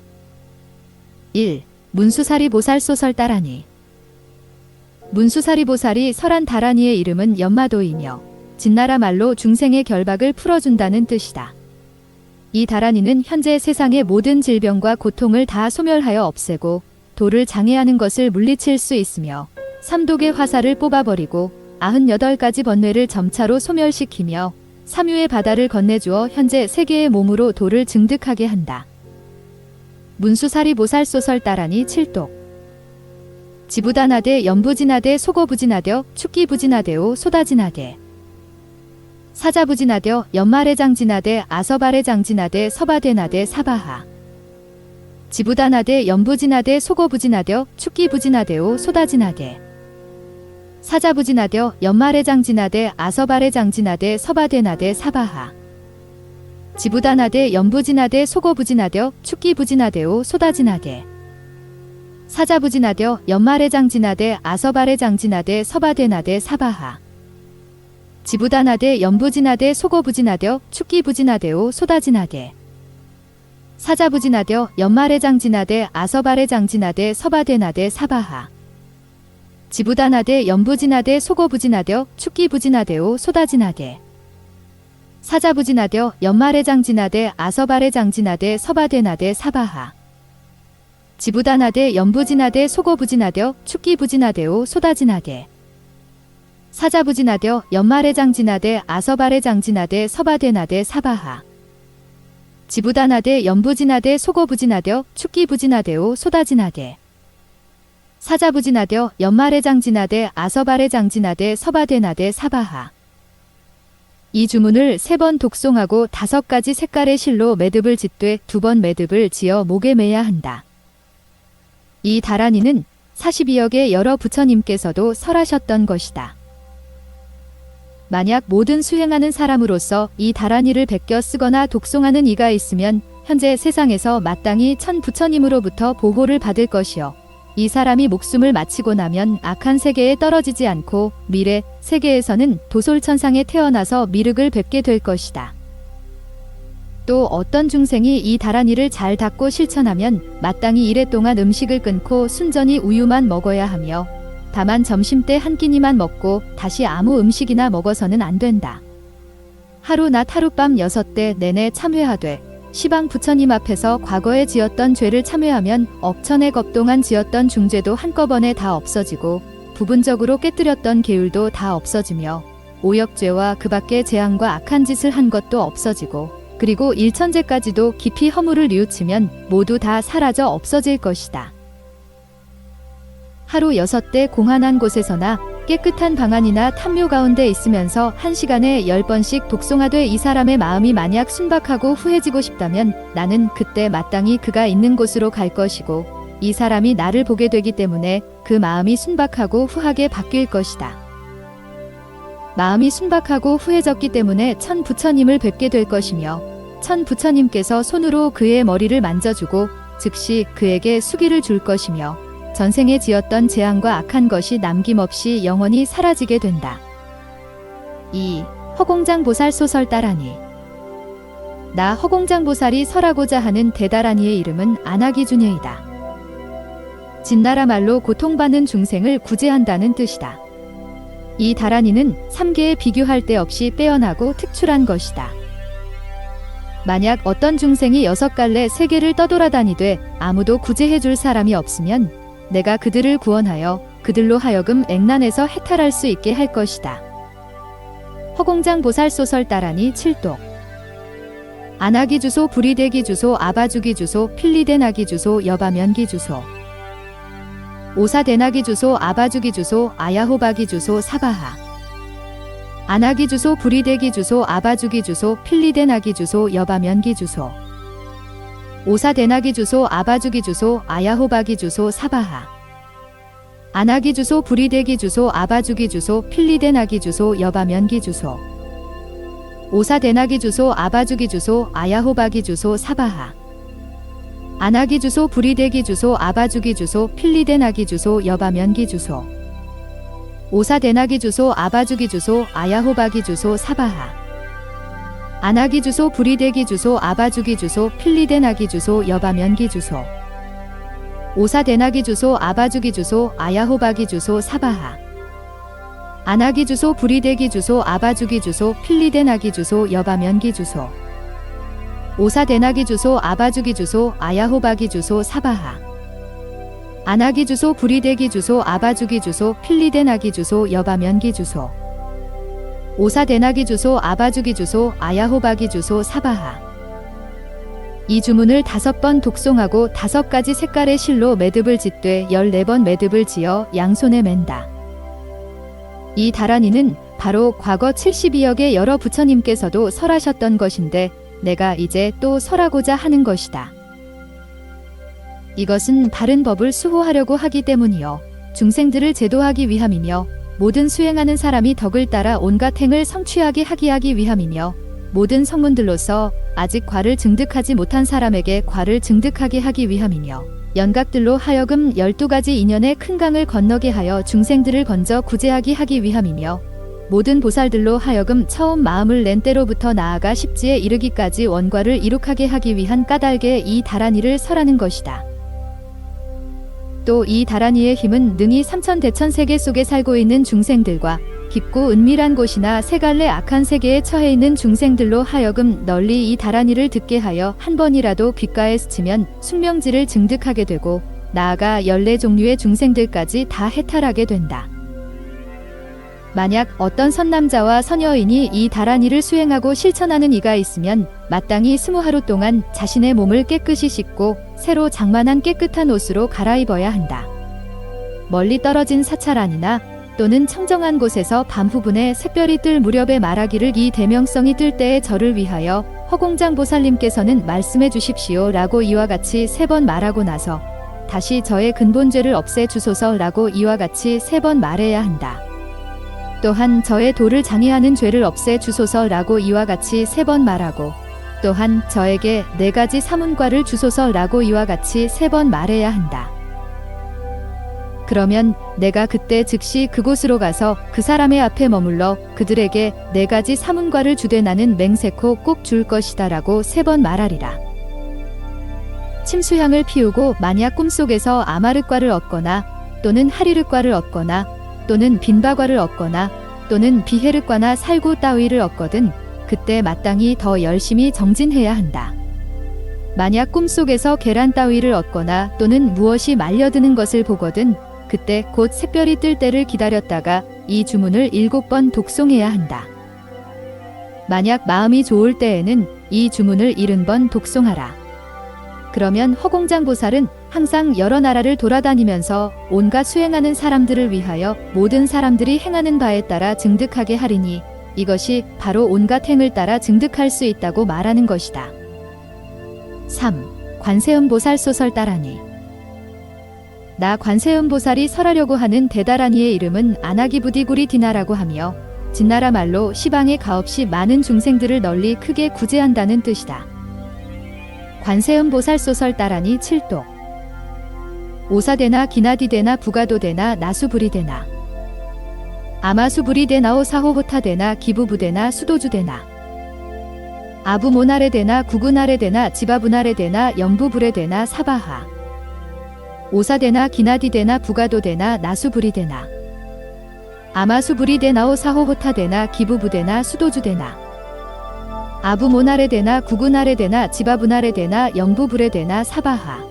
[SPEAKER 1] 1. 문수사리 보살 소설 따라니. 문수사리 보살이 설한 다라니의 이름은 연마도이며 진나라 말로 중생의 결박을 풀어준다는 뜻이다. 이 다라니는 현재 세상의 모든 질병과 고통을 다 소멸하여 없애고 도를 장애하는 것을 물리칠 수 있으며 삼독의 화살을 뽑아버리고 98가지 번뇌를 점차로 소멸시키며 삼유의 바다를 건네주어 현재 세계의 몸으로 도를 증득하게 한다. 문수사리 보살 소설 따라니 7독. 지부다나대 연부지나대 소고부지나되어 축기부지나대오 소다지나대. 사자부지나되어 연말해장지나대 아서발해장지나대 서바대나대 사바하. 지부다나대 연부지나대 소고부지나되어 축기부지나대오 소다지나대. 사자부지나되어 연말해장지나대 아서발해장지나대 서바대나대 사바하. 지부다나대 연부지나대 소고부지나되어 축기부지나대오 소다지나대. 사자부지나되어 연말해장지나대 아서발해장지나대 서바대나대 사바하. 지부다나대 연부지나대 소고부지나되어 축기부지나대오 소다지나대. 사자부지나되어 연말해장지나대 아서발해장지나대 서바대나대 사바하. 지부다나대 연부지나대 소고부지나되어 축기부지나대오 소다지나대. 사자부지나되어 연말해장지나대 아서발해장지나대 서바대나대 사바하. 지부다나대 연부지나대 소고부지나되어 축기부지나대오 소다지나대. 사자부지나되어 연말해장지나대 아서발해장지나대 서바대나대 사바하. 지부다나대 연부지나대 소고부지나되어 축기부지나대오 소다지나대. 사자부지나되어 연말해장지나대 아서발해장지나대 서바대나대 사바하. 이 주문을 3번 독송하고 5가지 색깔의 실로 매듭을 짓되 2번 매듭을 지어 목에 매야 한다. 이 다라니는 42억의 여러 부처님께서도 설하셨던 것이다. 만약 모든 수행하는 사람으로서 이 다라니를 베껴 쓰거나 독송하는 이가 있으면 현재 세상에서 마땅히 천 부처님으로부터 보호를 받을 것이요. 이 사람이 목숨을 마치고 나면 악한 세계에 떨어지지 않고 미래 세계에서는 도솔천상에 태어나서 미륵을 뵙게 될 것이다. 또 어떤 중생이 이 다라니를 잘 닦고 실천하면 마땅히 이래 동안 음식을 끊고 순전히 우유만 먹어야 하며 다만 점심때 한 끼니만 먹고 다시 아무 음식이나 먹어서는 안 된다. 하루 낮 하룻밤 6대 내내 참회하되 시방 부처님 앞에서 과거에 지었던 죄를 참회하면 억천의 겁 동안 지었던 중죄도 한꺼번에 다 없어지고 부분적으로 깨뜨렸던 계율도 다 없어지며 오역죄와 그 밖의 재앙과 악한 짓을 한 것도 없어지고 그리고 일천죄까지도 깊이 허물을 뉘우치면 모두 다 사라져 없어질 것이다. 하루 6대 공안한 곳에서나 깨끗한 방 안이나 탐묘 가운데 있으면서 1시간에 10번씩 독송하되 이 사람의 마음이 만약 순박하고 후해지고 싶다면 나는 그때 마땅히 그가 있는 곳으로 갈 것이고 이 사람이 나를 보게 되기 때문에 그 마음이 순박하고 후하게 바뀔 것이다. 마음이 순박하고 후해졌기 때문에 천 부처님을 뵙게 될 것이며 천 부처님께서 손으로 그의 머리를 만져주고 즉시 그에게 수기를 줄 것이며 전생에 지었던 재앙과 악한 것이 남김없이 영원히 사라지게 된다. 2. 허공장 보살 소설 따라니. 나 허공장 보살이 설하고자 하는 대다라니의 이름은 아나기준예이다. 진나라 말로 고통받는 중생을 구제한다는 뜻이다. 이 다라니는 3계에 비교할 데 없이 빼어나고 특출한 것이다. 만약 어떤 중생이 6갈래 세계를 떠돌아다니되 아무도 구제해 줄 사람이 없으면 내가 그들을 구원하여 그들로 하여금 액난에서 해탈할 수 있게 할 것이다. 허공장 보살 소설 따라니 7독. 안하기 주소 불이대기 주소 아바주기 주소 필리대나기 주소 여바면기 주소 오사대나기 주소 아바주기 주소 아야호바기 주소 사바하 안하기 주소 불이대기 주소 아바주기 주소 필리대나기 주소 여바면기 주소 오사대나기 주소 아바주기 주소 아야호바기 주소 사바하 안하기 주소 불이대기 주소 아바주기 주소 필리대나기 주소 여바면기 주소 오사대나기 주소 아바주기 주소 아야호바기 주소 사바하 안하기 주소 불이대기 주소 아바주기 주소 필리대나기 주소 여바면기 주소 오사대나기 주소 아바주기 주소 아야호바기 주소 사바하 안하기 주소 불이대기 주소 아바주기 주소 필리대나기 주소 여바면기 주소 오사대나기 주소 아바주기 주소 아야호바기 주소 사바하 안하기 주소 불이대기 주소 아바주기 주소 필리대나기 주소 여바면기 주소 오사대나기 주소 아바주기 주소 아야호바기 주소 사바하 안하기 주소 불이대기 주소 아바주기 주소 필리대나기 주소 여바면기 주소 오사대나기 주소 아바주기 주소 아야호바기 주소 사바하 이 주문을 5번 독송하고 5가지 색깔의 실로 매듭을 짓되 14번 매듭을 지어 양손에 맨다. 이 다란이는 바로 과거 72억의 여러 부처님께서도 설하셨던 것인데 내가 이제 또 설하고자 하는 것이다. 이것은 바른 법을 수호하려고 하기 때문이요. 중생들을 제도하기 위함이며 모든 수행하는 사람이 덕을 따라 온갖 행을 성취하게 하기 위함이며 모든 성문들로서 아직 과를 증득하지 못한 사람에게 과를 증득하게 하기 위함이며 연각들로 하여금 12가지 인연의 큰 강을 건너게 하여 중생들을 건져 구제하게 하기 위함이며 모든 보살들로 하여금 처음 마음을 낸 때로부터 나아가 십지에 이르기까지 원과를 이룩하게 하기 위한 까닭에 이 다란이를 설하는 것이다. 또 이 다란이의 힘은 능히 삼천대천 세계 속에 살고 있는 중생들과 깊고 은밀한 곳이나 세갈래 악한 세계에 처해 있는 중생들로 하여금 널리 이 다란이를 듣게 하여 한 번이라도 귓가에 스치면 숙명지를 증득하게 되고 나아가 14종류의 중생들까지 다 해탈하게 된다. 만약 어떤 선남자와 선여인이 이 다란이를 수행하고 실천하는 이가 있으면 마땅히 20하루 동안 자신의 몸을 깨끗이 씻고 새로 장만한 깨끗한 옷으로 갈아입어야 한다. 멀리 떨어진 사찰안이나 또는 청정한 곳에서 밤 후분에 샛별이 뜰 무렵에 말하기를 이 대명성이 뜰 때에 저를 위하여 허공장 보살님께서는 말씀해 주십시오 라고 이와 같이 3번 말하고 나서 다시 저의 근본죄를 없애 주소서 라고 이와 같이 3번 말해야 한다. 또한 저의 도를 장애하는 죄를 없애 주소서 라고 이와 같이 3번 말하고 또한 저에게 4가지 사문과를 주소서 라고 이와 같이 3번 말해야 한다. 그러면 내가 그때 즉시 그곳으로 가서 그 사람의 앞에 머물러 그들에게 4가지 사문과를 주되 나는 맹세코 꼭 줄 것이다 라고 3번 말하리라. 침수향을 피우고 만약 꿈속에서 아마르과를 얻거나 또는 하리르과를 얻거나 또는 빈바과를 얻거나 또는 비헤르과나 살구 따위를 얻거든 그때 마땅히 더 열심히 정진해야 한다. 만약 꿈속에서 계란 따위를 얻거나 또는 무엇이 말려드는 것을 보거든 그때 곧 샛별이 뜰 때를 기다렸다가 이 주문을 7번 독송해야 한다. 만약 마음이 좋을 때에는 이 주문을 70번 독송하라. 그러면 허공장 보살은 항상 여러 나라를 돌아다니면서 온갖 수행하는 사람들을 위하여 모든 사람들이 행하는 바에 따라 증득하게 하리니 이것이 바로 온갖 행을 따라 증득할 수 있다고 말하는 것이다. 3. 관세음보살 소설 따라니. 나 관세음보살이 설하려고 하는 대다란이의 이름은 아나기부디구리디나라고 하며 진나라 말로 시방에 가없이 많은 중생들을 널리 크게 구제한다는 뜻이다. 관세음보살 소설 따라니 7독. 오사대나 기나디대나 부가도대나 나수부리대나 아마수부리대나오 사호호타대나 기부부대나 수도주대나 아부모나레대나 구구나레대나 지바부나레대나 염부부레대나 사바하 오사대나 기나디대나 부가도대나 나수부리대나 아마수부리대나오 사호호타대나 기부부대나 수도주대나 아부모나레대나 구구나레대나 지바부나레대나 염부부레대나 사바하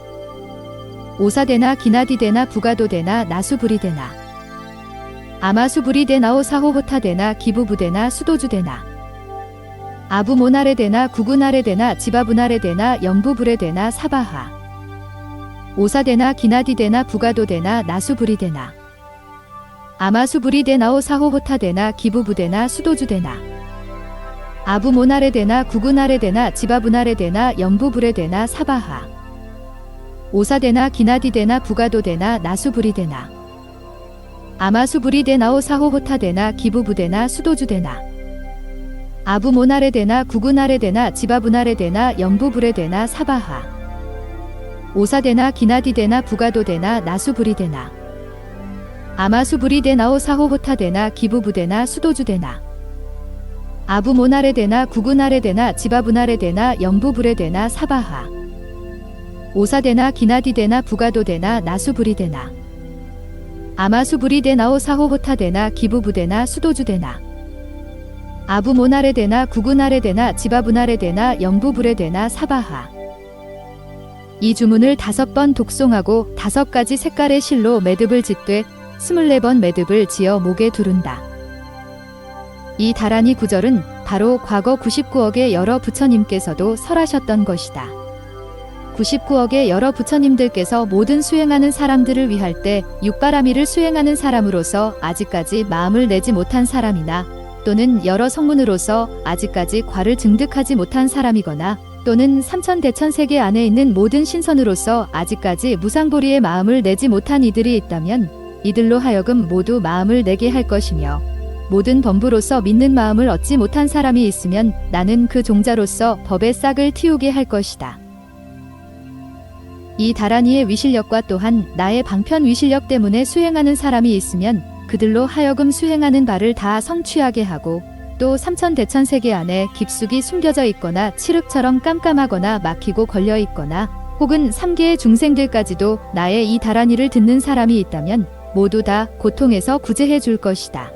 [SPEAKER 1] 오사대나 기나디대나 부가도대나 나수부리대나 아마수부리데나오 사호호타데나 기부부데나 수도주데나 아부모나레데나 구구나레데나 지바부나레데나 영부부레데나 사바하 오사데나 기나디데나 부가도데나 나수부리데나 아마수부리데나오 사호호타데나 기부부데나 수도주데나 아부모나레데나 구구나레데나 지바부나레데나 영부부레데나 사바하 오사데나 기나디데나 부가도데나 나수부리데나 아마수부리데나오 사호호타데나 기부부데나 수도주데나 아부모나레데나 구구나레데나 지바부나레데나 영부부레데나 사바하 오사데나 기나디데나 부가도데나 나수부리데나 아마수부리데나오 사호호타데나 기부부데나 수도주데나 아부모나레데나 구구나레데나 지바부나레데나 영부부레데나 사바하 오사데나 기나디데나 부가도데나 나수부리데나 아마수부리데나오 사호호타데나 기부부데나 수도주데나 아부모나레데나 구구나레데나 지바부나레데나 영부부레데나 사바하 이 주문을 5번 독송하고 5가지 색깔의 실로 매듭을 짓되 24번 매듭을 지어 목에 두른다. 이 다란이 구절은 바로 과거 99억의 여러 부처님께서도 설하셨던 것이다. 99억의 여러 부처님들께서 모든 수행하는 사람들을 위할 때 육바라미를 수행하는 사람으로서 아직까지 마음을 내지 못한 사람이나 또는 여러 성문으로서 아직까지 과를 증득하지 못한 사람이거나 또는 삼천대천세계 안에 있는 모든 신선으로서 아직까지 무상보리의 마음을 내지 못한 이들이 있다면 이들로 하여금 모두 마음을 내게 할 것이며 모든 범부로서 믿는 마음을 얻지 못한 사람이 있으면 나는 그 종자로서 법의 싹을 틔우게 할 것이다. 이 다란이의 위실력과 또한 나의 방편 위실력 때문에 수행하는 사람이 있으면 그들로 하여금 수행하는 바를 다 성취하게 하고 또 삼천대천세계 안에 깊숙이 숨겨져 있거나 칠흑처럼 깜깜하거나 막히고 걸려 있거나 혹은 3계의 중생들까지도 나의 이 다란이를 듣는 사람이 있다면 모두 다 고통에서 구제해 줄 것이다.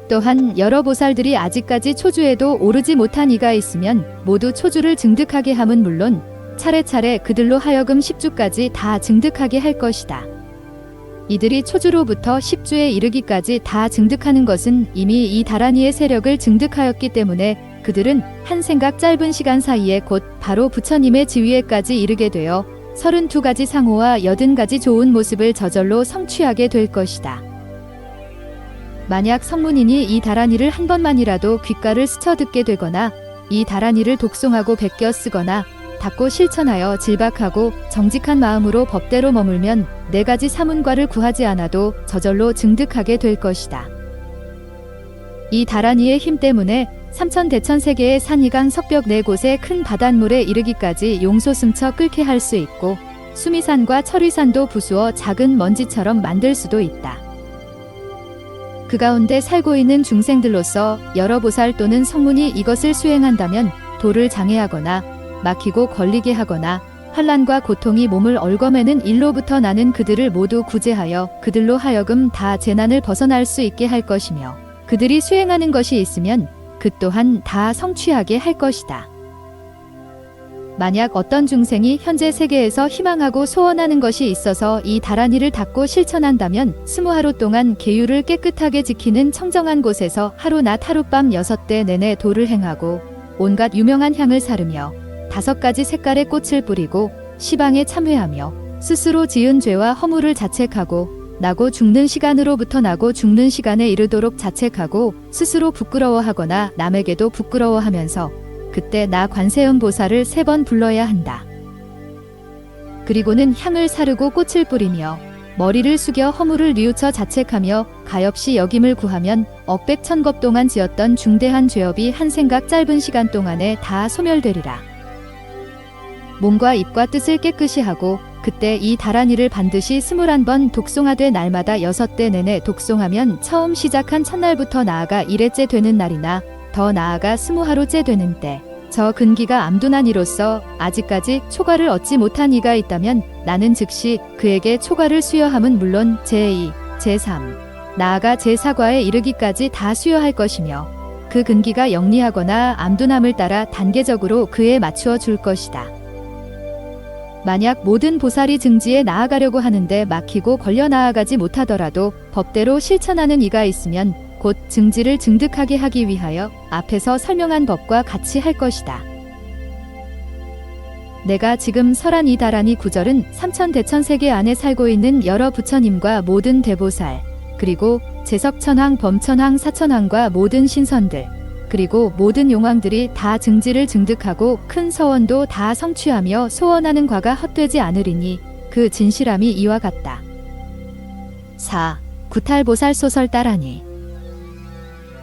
[SPEAKER 1] 또한 여러 보살들이 아직까지 초주에도 오르지 못한 이가 있으면 모두 초주를 증득하게 함은 물론 차례차례 그들로 하여금 10주까지 다 증득하게 할 것이다. 이들이 초주로부터 10주에 이르기까지 다 증득하는 것은 이미 이 다란이의 세력을 증득하였기 때문에 그들은 한 생각 짧은 시간 사이에 곧 바로 부처님의 지위에까지 이르게 되어 32가지 상호와 80가지 좋은 모습을 저절로 성취하게 될 것이다. 만약 성문인이 이 다란이를 한 번만이라도 귓가를 스쳐 듣게 되거나 이 다란이를 독송하고 베껴 쓰거나 닫고 실천하여 질박하고 정직한 마음으로 법대로 머물면 4가지 사문과를 구하지 않아도 저절로 증득하게 될 것이다. 이 다란이의 힘 때문에 삼천대천세계의 산이강 석벽 4곳의 큰 바닷물에 이르기까지 용소숨쳐 끓게 할 수 있고 수미산과 철위산도 부수어 작은 먼지처럼 만들 수도 있다. 그 가운데 살고 있는 중생들로서 여러 보살 또는 성문이 이것을 수행한다면 도를 장애하거나 막히고 걸리게 하거나 환난과 고통이 몸을 얽어매는 일로부터 나는 그들을 모두 구제하여 그들로 하여금 다 재난을 벗어날 수 있게 할 것이며 그들이 수행하는 것이 있으면 그 또한 다 성취하게 할 것이다. 만약 어떤 중생이 현재 세계에서 희망하고 소원하는 것이 있어서 이 다란이를 닫고 실천한다면 20하루 동안 계율을 깨끗하게 지키는 청정한 곳에서 하루 낮 하룻밤 6대 내내 도를 행하고 온갖 유명한 향을 사르며 5가지 색깔의 꽃을 뿌리고 시방에 참회하며 스스로 지은 죄와 허물을 자책하고 나고 죽는 시간으로부터 나고 죽는 시간에 이르도록 자책하고 스스로 부끄러워하거나 남에게도 부끄러워하면서 그때 나 관세음 보살을 3번 불러야 한다. 그리고는 향을 사르고 꽃을 뿌리며 머리를 숙여 허물을 뉘우쳐 자책하며 가엾이 여김을 구하면 억백천겁 동안 지었던 중대한 죄업이 한 생각 짧은 시간 동안에 다 소멸되리라. 몸과 입과 뜻을 깨끗이 하고 그때 이 다란이를 반드시 21번 독송하되 날마다 6대 내내 독송하면 처음 시작한 첫날부터 나아가 1회째 되는 날이나 더 나아가 20하루째 되는 때 저 근기가 암둔한 이로서 아직까지 초과를 얻지 못한 이가 있다면 나는 즉시 그에게 초과를 수여함은 물론 제2, 제3, 나아가 제4과에 이르기까지 다 수여할 것이며 그 근기가 영리하거나 암둔함을 따라 단계적으로 그에 맞추어 줄 것이다. 만약 모든 보살이 증지에 나아가려고 하는데 막히고 걸려 나아가지 못하더라도 법대로 실천하는 이가 있으면 곧 증지를 증득하게 하기 위하여 앞에서 설명한 법과 같이 할 것이다. 내가 지금 설한 이 다라니 구절은 삼천대천세계 안에 살고 있는 여러 부처님과 모든 대보살, 그리고 제석천왕, 범천왕, 사천왕과 모든 신선들, 그리고 모든 용왕들이 다 증지를 증득하고 큰 서원도 다 성취하며 소원하는 과가 헛되지 않으리니 그 진실함이 이와 같다. 4. 구탈보살 소설 따라니.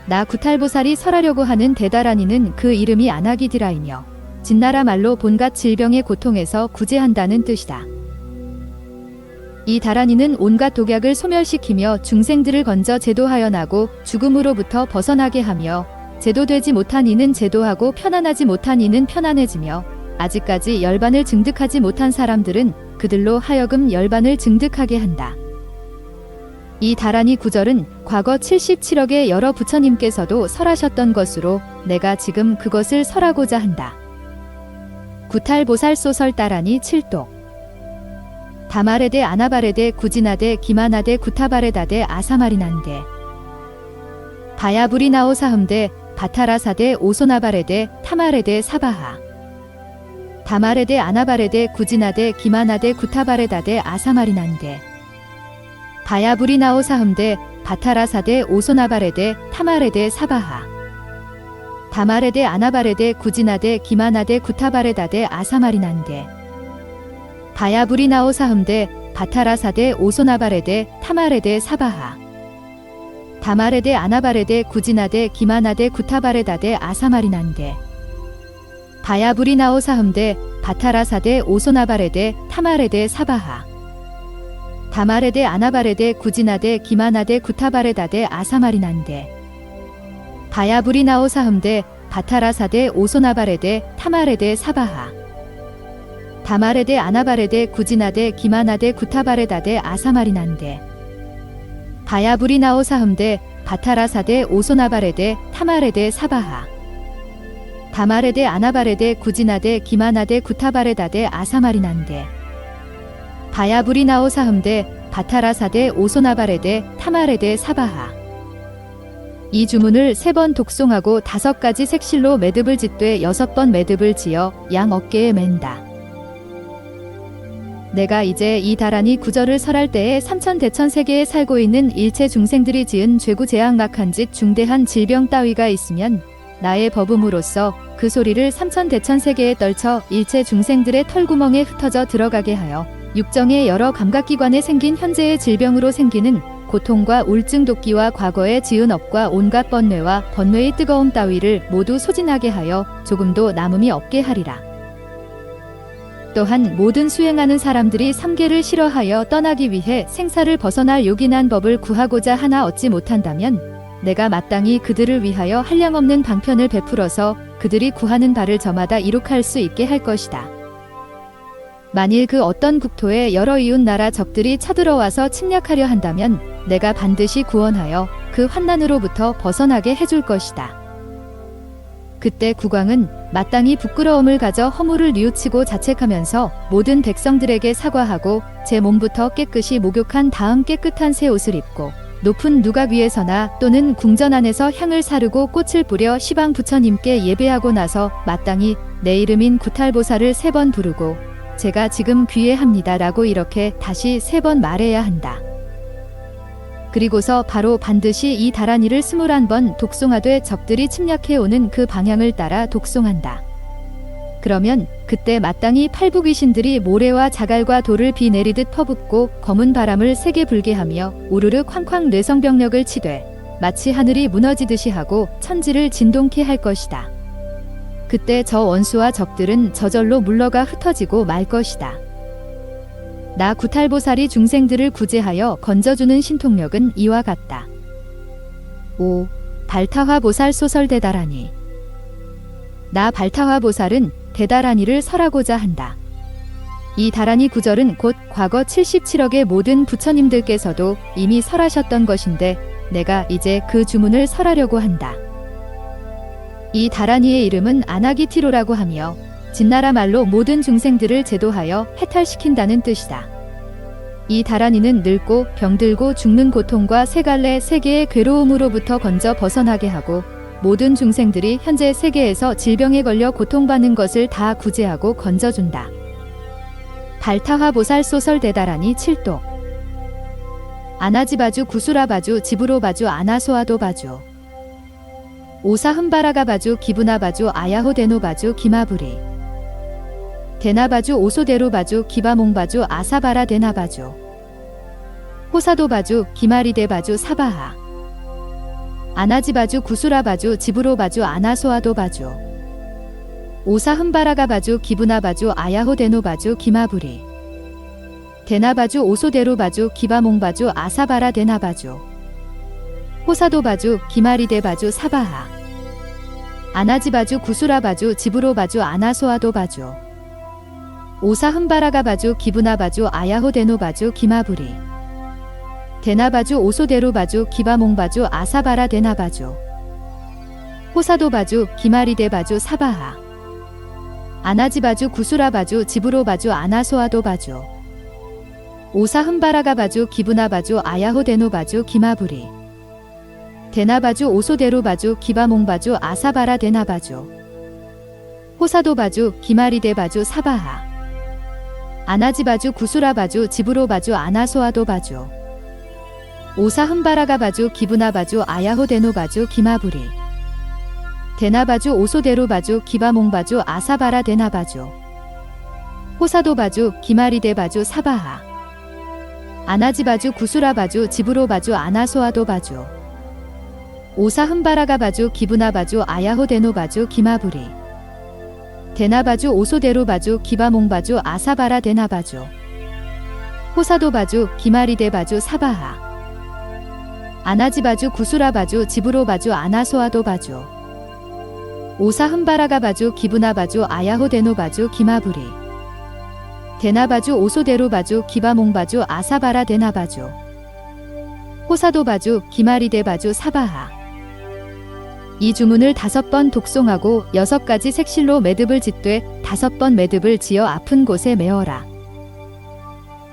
[SPEAKER 1] 나 구탈보살이 설하려고 하는 대다라니는 그 이름이 아나기디라이며 진나라 말로 본갖 질병의 고통에서 구제한다는 뜻이다. 이 다라니는 온갖 독약을 소멸시키며 중생들을 건져 제도하여 나고 죽음으로부터 벗어나게 하며 제도되지 못한 이는 제도하고 편안하지 못한 이는 편안해지며 아직까지 열반을 증득하지 못한 사람들은 그들로 하여금 열반을 증득하게 한다. 이 다라니 구절은 과거 77억의 여러 부처님께서도 설하셨던 것으로 내가 지금 그것을 설하고자 한다. 구탈보살 소설 따라니 7독. 다마레데 아나바레데 구지나데 기마나데 구타바레다데 아사마리난데 바야부리나오 사흠데 바타라사데 오소나바레데 타마레데 사바하. 다마레데 아나바레데 구지나데 기마나데 구타바레다데 아사마리난데 바야부리나오 사흠데 바타라사데 오소나바레데 타마레데 사바하. 다마레데 아나바레데 구지나데 기마나데 구타바레다데 아사마리난데 바야부리나오 사흠데 바타라사데 오소나바레데 타마레데 사바하. 다마레데 아나바레데 구지나데 기마나데 구타바레다데 아사마리난데 바야부리나오 사흠데 바타라사데 오소나바레데 타마레데 사바하. 다마레데 아나바레데 구지나데 기마나데 구타바레다데 아사마리난데 바야부리나오 사흠데 바타라사데 오소나바레데 타마레데 사바하. 다마레데 아나바레데 구지나데 기마나데 구타바레다데 아사마리난데 바야부리나오 사흠데 바타라사데 오소나바레데 타마레데 사바하. 다마레데 아나바레데 구지나데 기마나데 구타바레다데 아사마리난데 바야부리나오 사흠데 바타라사데 오소나바레데 타마레데 사바하. 이 주문을 3번 독송하고 5가지 색실로 매듭을 짓되 6번 매듭을 지어 양 어깨에 맨다. 내가 이제 이 다라니 구절을 설할 때에 삼천대천세계에 살고 있는 일체 중생들이 지은 죄구 재앙악한 짓 중대한 질병 따위가 있으면 나의 법음으로써 그 소리를 삼천대천세계에 떨쳐 일체 중생들의 털구멍에 흩어져 들어가게 하여 육정의 여러 감각기관에 생긴 현재의 질병으로 생기는 고통과 우울증 도끼와 과거에 지은 업과 온갖 번뇌와 번뇌의 뜨거움 따위를 모두 소진하게 하여 조금도 남음이 없게 하리라. 또한 모든 수행하는 사람들이 삼계를 싫어하여 떠나기 위해 생사를 벗어날 요긴한 법을 구하고자 하나 얻지 못한다면 내가 마땅히 그들을 위하여 한량없는 방편을 베풀어서 그들이 구하는 바를 저마다 이룩할 수 있게 할 것이다. 만일 그 어떤 국토에 여러 이웃 나라 적들이 쳐들어와서 침략하려 한다면 내가 반드시 구원하여 그 환난으로부터 벗어나게 해줄 것이다. 그때 국왕은 마땅히 부끄러움을 가져 허물을 뉘우치고 자책하면서 모든 백성들에게 사과하고 제 몸부터 깨끗이 목욕한 다음 깨끗한 새 옷을 입고 높은 누각 위에서나 또는 궁전 안에서 향을 사르고 꽃을 뿌려 시방 부처님께 예배하고 나서 마땅히 내 이름인 구탈보살을 3번 부르고 제가 지금 귀해합니다 라고 이렇게 다시 3번 말해야 한다. 그리고서 바로 반드시 이 다라니를 21번 독송하되 적들이 침략해오는 그 방향을 따라 독송한다. 그러면 그때 마땅히 팔부귀신들이 모래와 자갈과 돌을 비 내리듯 퍼붓고 검은 바람을 세게 불게 하며 우르르 쾅쾅 뇌성병력을 치되 마치 하늘이 무너지듯이 하고 천지를 진동케 할 것이다. 그때 저 원수와 적들은 저절로 물러가 흩어지고 말 것이다. 나 구탈보살이 중생들을 구제하여 건져주는 신통력은 이와 같다. 5. 발타화 보살 소설 대다라니. 나 발타화 보살은 대다라니를 설하고자 한다. 이 다라니 구절은 곧 과거 77억의 모든 부처님들께서도 이미 설하셨던 것인데 내가 이제 그 주문을 설하려고 한다. 이 다라니의 이름은 아나기티로라고 하며 진나라 말로 모든 중생들을 제도하여 해탈시킨다는 뜻이다. 이 다란이는 늙고 병들고 죽는 고통과 세 갈래 세계의 괴로움으로부터 건져 벗어나게 하고 모든 중생들이 현재 세계에서 질병에 걸려 고통받는 것을 다 구제하고 건져준다. 발타화 보살 소설 대다란이 7도. 아나지바주 구수라바주 지브로바주 아나소아도바주 오사흠바라가바주 기브나바주 아야호데노바주 기마부리 데나바주 오소데루바주 기바몽바주 아사바라 데나바주 호사도바주 기마리데바주 사바하 아나지바주 구수라바주 지브로바주 아나소아도바주 오사흠바라가바주 기브나바주 아야호데노바주 기마부리 데나바주 오소데루바주 기바몽바주 아사바라 데나바주 호사도바주 기마리데바주 사바하 아나지바주 구수라바주 지브로바주 아나소아도바주 오사흠바라가바주 기브나바주 아야호데노바주 기마부리 데나바주 오소데루바주 기바몽바주 아사바라 데나바주 호사도바주 기마리데바주 사바하 아나지바주 구수라바주 지브로바주 아나소아도바주 오사흠바라가바주 기브나바주 아야호데노바주 기마부리 데나바주 오소데루바주 기바몽바주 아사바라 데나바주 호사도바주 기마리데바주 사바하 아나지바주 구수라바주 지브로바주 아나소아도바주 오사흠바라가바주 기브나바주 아야호데노바주 기마부리 데나바주 오소데루바주 기바몽바주 아사바라 데나바주 호사도바주 기마리데바주 사바하 아나지바주 구수라바주 지브로바주 아나소아도바주 오사흠바라가바주 기브나바주 아야호데노바주 기마부리 데나바주 오소데루바주 기바몽바주 아사바라 데나바주 호사도바주 기마리데바주 사바하 아나지바주 구수라바주 지브로바주 아나소아도바주 오사흠바라가바주 기브나바주 아야호데노바주 기마부리 데나바주 오소데루바주 기바몽바주 아사바라 데나바주 호사도바주 기마리데바주 사바하. 이 주문을 5번 독송하고 6가지 색실로 매듭을 짓되 5번 매듭을 지어 아픈 곳에 메어라.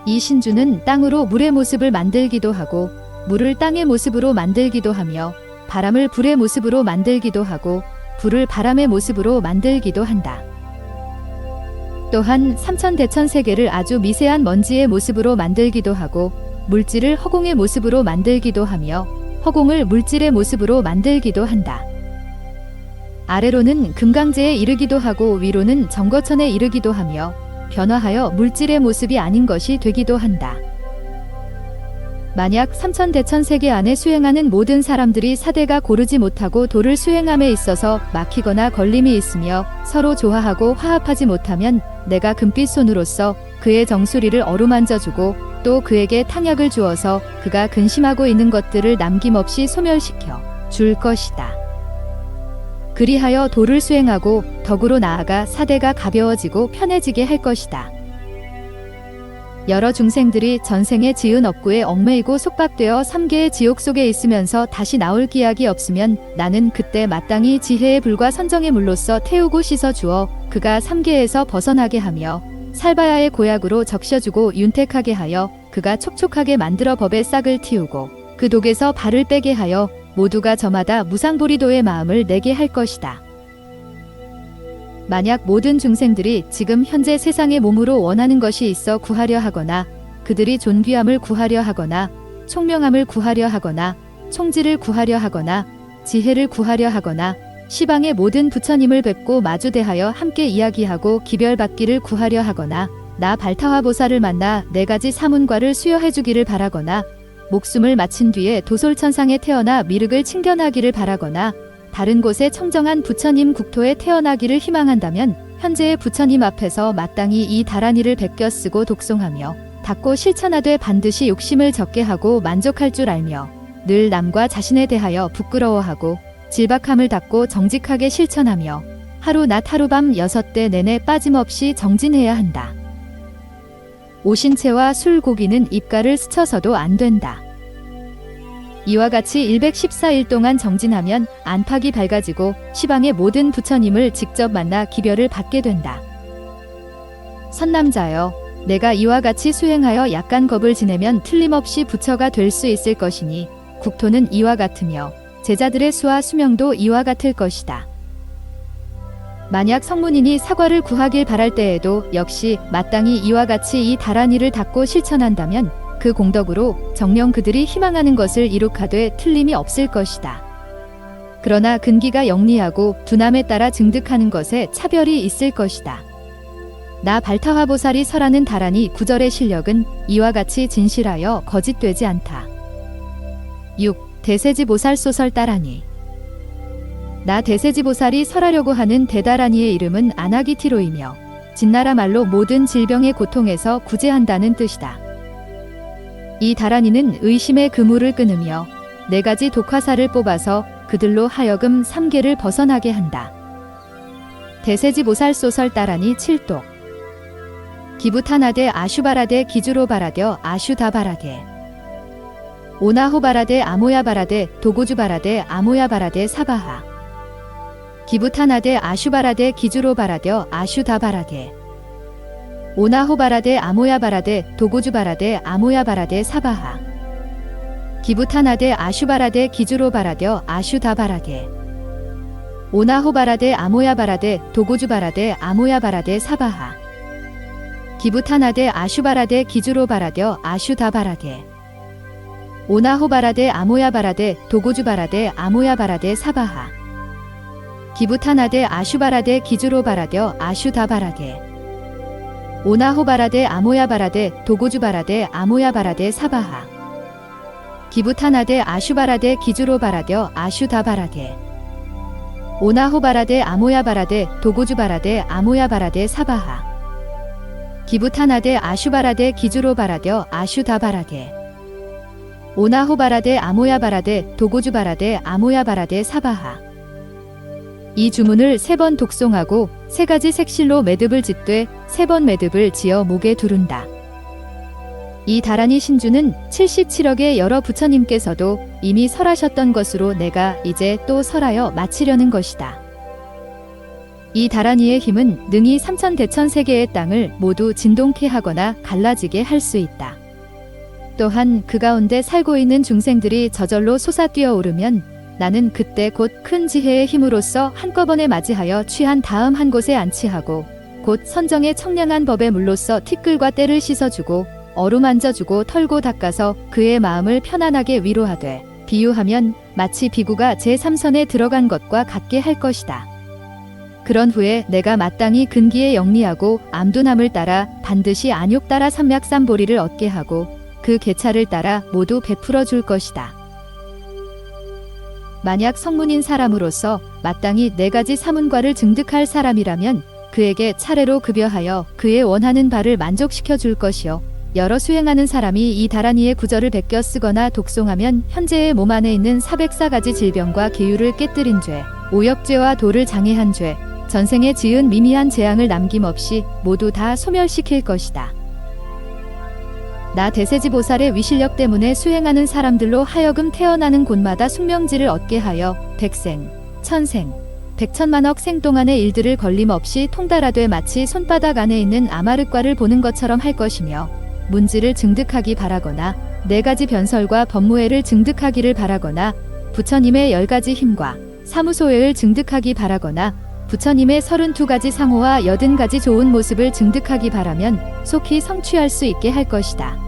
[SPEAKER 1] 이 신주는 땅으로 물의 모습을 만들기도 하고 물을 땅의 모습으로 만들기도 하며 바람을 불의 모습으로 만들기도 하고 불을 바람의 모습으로 만들기도 한다. 또한 삼천대천세계를 아주 미세한 먼지의 모습으로 만들기도 하고 물질을 허공의 모습으로 만들기도 하며 허공을 물질의 모습으로 만들기도 한다. 아래로는 금강제에 이르기도 하고 위로는 정거천에 이르기도 하며 변화하여 물질의 모습이 아닌 것이 되기도 한다. 만약 삼천대천세계 안에 수행하는 모든 사람들이 사대가 고르지 못하고 도를 수행함에 있어서 막히거나 걸림이 있으며 서로 조화하고 화합하지 못하면 내가 금빛 손으로서 그의 정수리를 어루만져주고 또 그에게 탕약을 주어서 그가 근심하고 있는 것들을 남김없이 소멸시켜 줄 것이다. 그리하여 도를 수행하고 덕으로 나아가 사대가 가벼워지고 편해지게 할 것이다. 여러 중생들이 전생에 지은 업구에 얽매이고 속박되어 3계의 지옥 속에 있으면서 다시 나올 기약이 없으면 나는 그때 마땅히 지혜의 불과 선정의 물로써 태우고 씻어 주어 그가 3계에서 벗어나게 하며 살바야의 고약으로 적셔주고 윤택하게 하여 그가 촉촉하게 만들어 법의 싹을 틔우고 그 독에서 발을 빼게 하여 모두가 저마다 무상보리도의 마음을 내게 할 것이다. 만약 모든 중생들이 지금 현재 세상의 몸으로 원하는 것이 있어 구하려 하거나 그들이 존귀함을 구하려 하거나 총명함을 구하려 하거나 총지를 구하려 하거나 지혜를 구하려 하거나 시방의 모든 부처님을 뵙고 마주대하여 함께 이야기하고 기별받기를 구하려 하거나 나 발타화보살을 만나 4가지 사문과를 수여해주기를 바라거나 목숨을 마친 뒤에 도솔천상에 태어나 미륵을 칭견하기를 바라거나 다른 곳에 청정한 부처님 국토에 태어나기를 희망한다면 현재의 부처님 앞에서 마땅히 이 다란이를 베껴 쓰고 독송하며 닦고 실천하되 반드시 욕심을 적게 하고 만족할 줄 알며 늘 남과 자신에 대하여 부끄러워하고 질박함을 닦고 정직하게 실천하며 하루 낮 하루밤 6대 내내 빠짐없이 정진해야 한다. 오신채와 술 고기는 입가를 스쳐서도 안 된다. 이와 같이 114일 동안 정진하면 안팎이 밝아지고 시방의 모든 부처님을 직접 만나 기별을 받게 된다. 선남자여, 내가 이와 같이 수행하여 약간 겁을 지내면 틀림없이 부처가 될 수 있을 것이니 국토는 이와 같으며 제자들의 수와 수명도 이와 같을 것이다. 만약 성문인이 사과를 구하길 바랄 때에도 역시 마땅히 이와 같이 이 다란이를 닦고 실천한다면 그 공덕으로 정녕 그들이 희망하는 것을 이룩하되 틀림이 없을 것이다. 그러나 근기가 영리하고 두남에 따라 증득하는 것에 차별이 있을 것이다. 나 발타화보살이 설하는 다란이 구절의 실력은 이와 같이 진실하여 거짓되지 않다. 6. 대세지보살 소설 따라니. 나 대세지보살이 설하려고 하는 대다란이의 이름은 아나기티로이며 진나라 말로 모든 질병의 고통에서 구제한다는 뜻이다. 이 다란이는 의심의 그물을 끊으며 4가지 독화살을 뽑아서 그들로 하여금 3계를 벗어나게 한다. 대세지보살 소설 따라니 7독. 기부타나데 아슈바라데 기주로바라데 아슈다바라데 오나호바라데 아모야바라데 도고주바라데 아모야바라데 사바하 기부타나데 아슈바라데 기주로바라데 아슈다바라데 오나호바라데 아모야바라데 도고주바라데 아모야바라데 사바하 기부타나데 아슈바라데 기주로바라데 아슈다바라데 오나호바라데 아모야바라데 도고주바라데 아모야바라데 사바하 기부타나데 아슈바라데 기주로바라데 아슈다바라데 오나호바라데 아모야바라데 도고주바라데 아모야바라데 사바하 기부타나데 아슈바라데 기주로바라데 아슈다바라데 오나호바라데 아모야바라데 도고주바라데 아모야바라데 사바하 기부타나데 아슈바라데 기주로바라데 아슈다바라데 오나호바라데 아모야바라데 도고주바라데 아모야바라데 사바하 기부타나데 아슈바라데 기주로바라데 아슈다바라데 오나호바라데 아모야바라데 도고주바라데 아모야바라데 사바하 이 주문을 3번 독송하고 3가지 색실로 매듭을 짓되 3번 매듭을 지어 목에 두른다. 이 다란이 신주는 77억의 여러 부처님께서도 이미 설하셨던 것으로 내가 이제 또 설하여 마치려는 것이다. 이 다란이의 힘은 능히 3천대천 세계의 땅을 모두 진동케 하거나 갈라지게 할 수 있다. 또한 그 가운데 살고 있는 중생들이 저절로 솟아뛰어 오르면 나는 그때 곧 큰 지혜의 힘으로써 한꺼번에 맞이하여 취한 다음 한 곳에 안치하고 곧 선정의 청량한 법의 물로써 티끌과 때를 씻어주고 어루만져주고 털고 닦아서 그의 마음을 편안하게 위로하되 비유하면 마치 비구가 제3선에 들어간 것과 같게 할 것이다. 그런 후에 내가 마땅히 근기에 영리하고 암둔함을 따라 반드시 안욕 따라 삼맥삼보리를 얻게 하고 그 계차를 따라 모두 베풀어 줄 것이다. 만약 성문인 사람으로서 마땅히 4가지 사문과를 증득할 사람이라면 그에게 차례로 급여하여 그의 원하는 바를 만족시켜 줄 것이요. 여러 수행하는 사람이 이 다란이의 구절을 베껴 쓰거나 독송하면 현재의 몸 안에 있는 404가지 질병과 계율을 깨뜨린 죄, 오역죄와 도를 장애한 죄, 전생에 지은 미미한 재앙을 남김없이 모두 다 소멸시킬 것이다. 나 대세지보살의 위실력 때문에 수행하는 사람들로 하여금 태어나는 곳마다 숙명지를 얻게 하여 백생, 천생, 백천만억 생 동안의 일들을 걸림없이 통달하되 마치 손바닥 안에 있는 아마르과를 보는 것처럼 할 것이며 문지를 증득하기 바라거나 4가지 변설과 법무회를 증득하기를 바라거나 부처님의 10가지 힘과 사무소회를 증득하기 바라거나 부처님의 32가지 상호와 80가지 좋은 모습을 증득하기 바라면 속히 성취할 수 있게 할 것이다.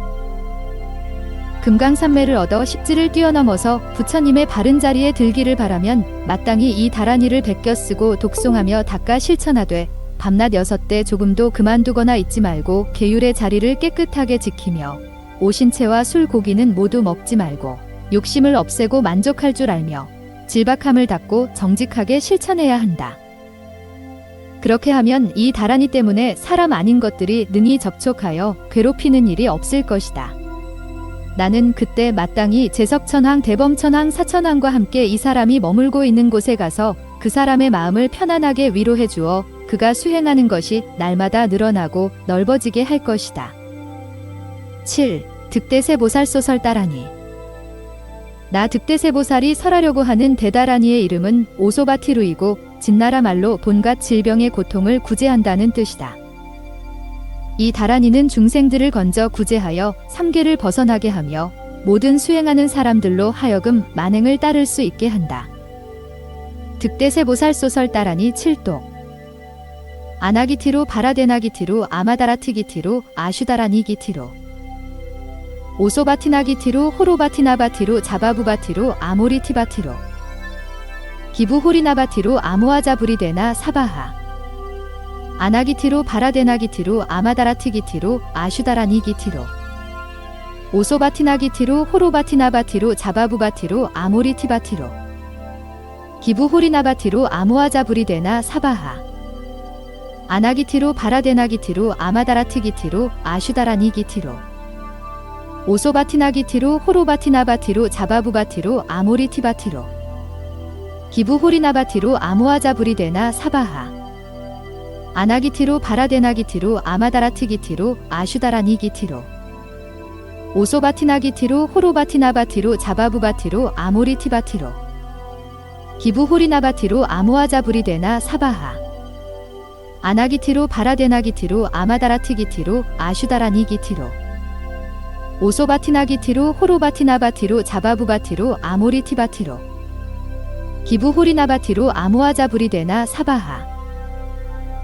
[SPEAKER 1] 금강산매를 얻어 십지를 뛰어넘어서 부처님의 바른 자리에 들기를 바라면 마땅히 이 다란이를 베껴 쓰고 독송하며 닦아 실천하되 밤낮 6대 조금도 그만두거나 잊지 말고 계율의 자리를 깨끗하게 지키며 오신채와 술 고기는 모두 먹지 말고 욕심을 없애고 만족할 줄 알며 질박함을 닦고 정직하게 실천해야 한다. 그렇게 하면 이 다란이 때문에 사람 아닌 것들이 능히 접촉하여 괴롭히는 일이 없을 것이다. 나는 그때 마땅히 제석천왕, 대범천왕, 사천왕과 함께 이 사람이 머물고 있는 곳에 가서 그 사람의 마음을 편안하게 위로해 주어 그가 수행하는 것이 날마다 늘어나고 넓어지게 할 것이다. 7. 득대세 보살 소설 따라니. 나 득대세보살이 설하려고 하는 대다라니의 이름은 오소바티루이고 진나라 말로 본갖 질병의 고통을 구제한다는 뜻이다. 이 다라니는 중생들을 건져 구제하여 삼계를 벗어나게 하며 모든 수행하는 사람들로 하여금 만행을 따를 수 있게 한다. 득대세보살 소설 다라니 7도 아나기티루 바라데나기티루 아마다라티기티루 아슈다라니기티루 오소바티나기티루 호로바티나바티루 자바부바티루 아모리티바티루 기부호리나바티루 아모아자브리데나 사바하 아나기티루 바라데나기티루 아마다라티기티루 아슈다라니기티루 오소바티나기티루 호로바티나바티루 자바부바티루 아모리티바티루 기부호리나바티루 아모아자브리데나 사바하 아나기티루 바라데나기티루 아마다라티기티루 아슈다라니기티루 오소바티나기티루 호로바티나바티루 자바부바티루 아모리티바티루 기부호리나바티루 아모아자브리데나 사바하 아나기티루 바라데나기티루 아마다라티기티루 아슈다라니기티루 오소바티나기티루 호로바티나바티루 자바부바티루 아모리티바티루 기부호리나바티루 아모아자브리데나 사바하 아나기티루 바라데나기티루 아마다라티기티루 아슈다라니기티루 오소바티나기티루 호로바티나바티루 자바부바티루 아모리티바티루 기부호리나바티루 아모아자브리데나 사바하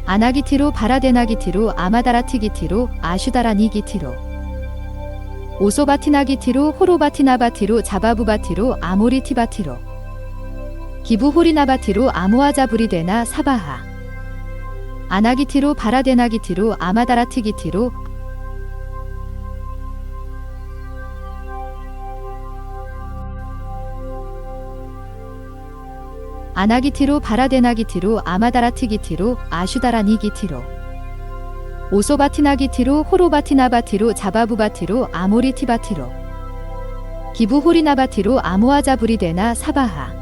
[SPEAKER 1] 아나기티루 바라데나기티루 아마다라티기티루 아슈다라니기티루 오소바티나기티루 호로바티나바티루 자바부바티루 아모리티바티루 기부호리나바티루 아모아자브리데나 사바하 아나기티루 바라데나기티루 아마다라티기티루 아나기티루 바라데나기티루 아마다라티기티루 아슈다라니기티루 오소바티나기티루 호로바티나바티루 자바부바티루 아모리티바티루 기부호리나바티루 아모아자브리데나 사바하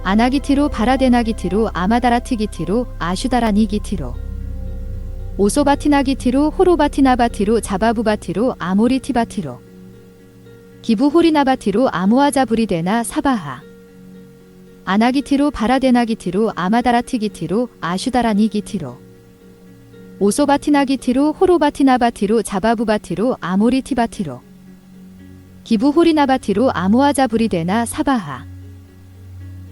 [SPEAKER 1] 아나기티루 바라데나기티루 아마다라티기티루 아슈다라니기티루 오소바티나기티루 호로바티나바티루 자바부바티루 아모리티바티루 기부호리나바티루 아모아자브리데나 사바하 아나기티루 바라데나기티루 아마다라티기티루 아슈다라니기티루 오소바티나기티루 호로바티나바티루 자바부바티루 아모리티바티루 기부호리나바티루 아모아자브리데나 사바하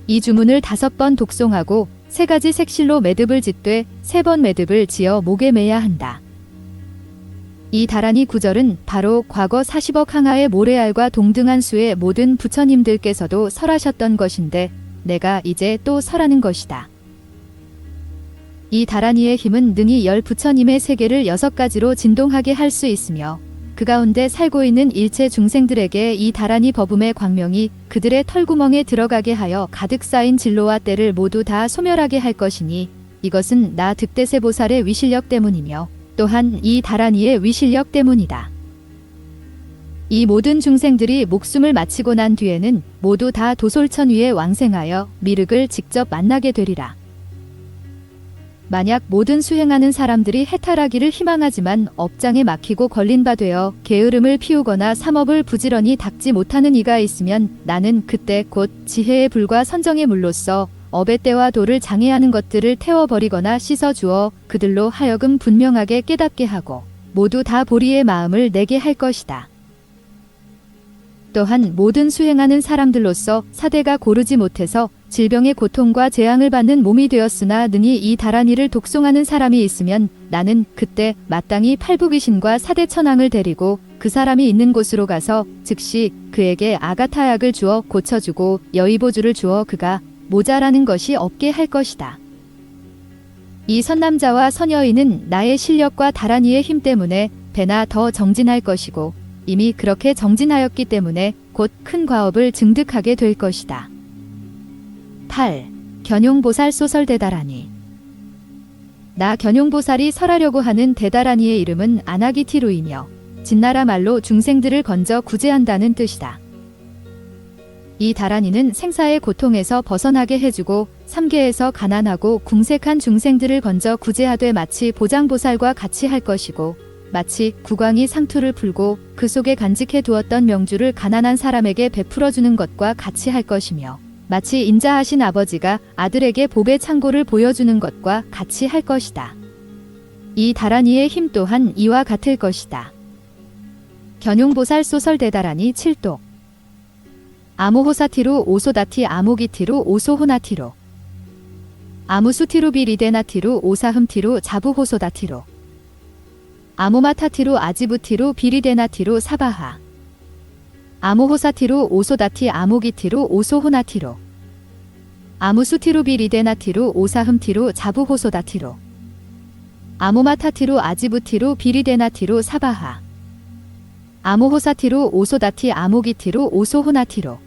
[SPEAKER 1] 이 주문을 5번 독송하고 3가지 색실로 매듭을 짓되 3번 매듭을 지어 목에 매야 한다. 이 다라니 구절은 바로 과거 40억 항하의 모래알과 동등한 수의 모든 부처님들께서도 설하셨던 것인데 내가 이제 또 설하는 것이다. 이 다라니의 힘은 능히 10부처님의 세계를 6가지로 진동하게 할 수 있으며 그 가운데 살고 있는 일체 중생들에게 이 다라니 법음의 광명이 그들의 털구멍에 들어가게 하여 가득 쌓인 진로와 때를 모두 다 소멸하게 할 것이니 이것은 나 득대세보살의 위실력 때문이며 또한 이 다라니의 위실력 때문이다. 이 모든 중생들이 목숨을 마치고 난 뒤에는 모두 다 도솔천 위에 왕생하여 미륵을 직접 만나게 되리라. 만약 모든 수행하는 사람들이 해탈하기를 희망하지만 업장에 막히고 걸린 바 되어 게으름을 피우거나 삼업을 부지런히 닦지 못하는 이가 있으면 나는 그때 곧 지혜의 불과 선정의 물로써 업의 때와 도를 장애하는 것들을 태워버리거나 씻어주어 그들로 하여금 분명하게 깨닫게 하고 모두 다 보리의 마음을 내게 할 것이다. 또한 모든 수행하는 사람들로서 사대가 고르지 못해서 질병의 고통과 재앙을 받는 몸이 되었으나 능히 이 다라니를 독송하는 사람이 있으면 나는 그때 마땅히 팔부귀신과 사대천왕을 데리고 그 사람이 있는 곳으로 가서 즉시 그에게 아가타약을 주어 고쳐주고 여의보주를 주어 그가 모자라는 것이 없게 할 것이다. 이 선남자와 선여인은 나의 실력과 다라니의 힘 때문에 배나 더 정진할 것이고 이미 그렇게 정진하였기 때문에 곧 큰 과업을 증득하게 될 것이다. 8. 견용보살 소설 대다라니. 나 견용보살이 설하려고 하는 대다라니의 이름은 아나기티루이며 진나라 말로 중생들을 건져 구제한다는 뜻이다. 이 다라니는 생사의 고통에서 벗어나게 해주고 삼계에서 가난하고 궁색한 중생들을 건져 구제하되 마치 보장보살과 같이 할 것이고 마치 국왕이 상투를 풀고 그 속에 간직해 두었던 명주를 가난한 사람에게 베풀어 주는 것과 같이 할 것이며, 마치 인자하신 아버지가 아들에게 복의 창고를 보여주는 것과 같이 할 것이다. 이 다란이의 힘 또한 이와 같을 것이다. 견용보살 소설 대다란이 7독. 아모호사티로 오소다티 아모기티로 오소호나티로 아무수티로 비리데나티로 오사흠티로 자부호소다티로 아모마타티로 아지부티로 비리데나티로 사바하 아모호사티로 오소다티 아모기티로 오소호나티로 아무수티로 비리데나티로 오사흠티로 자부호소다티로 아모마타티로 아지부티로 비리데나티로 사바하 아모호사티로 오소다티 아모기티로 오소호나티로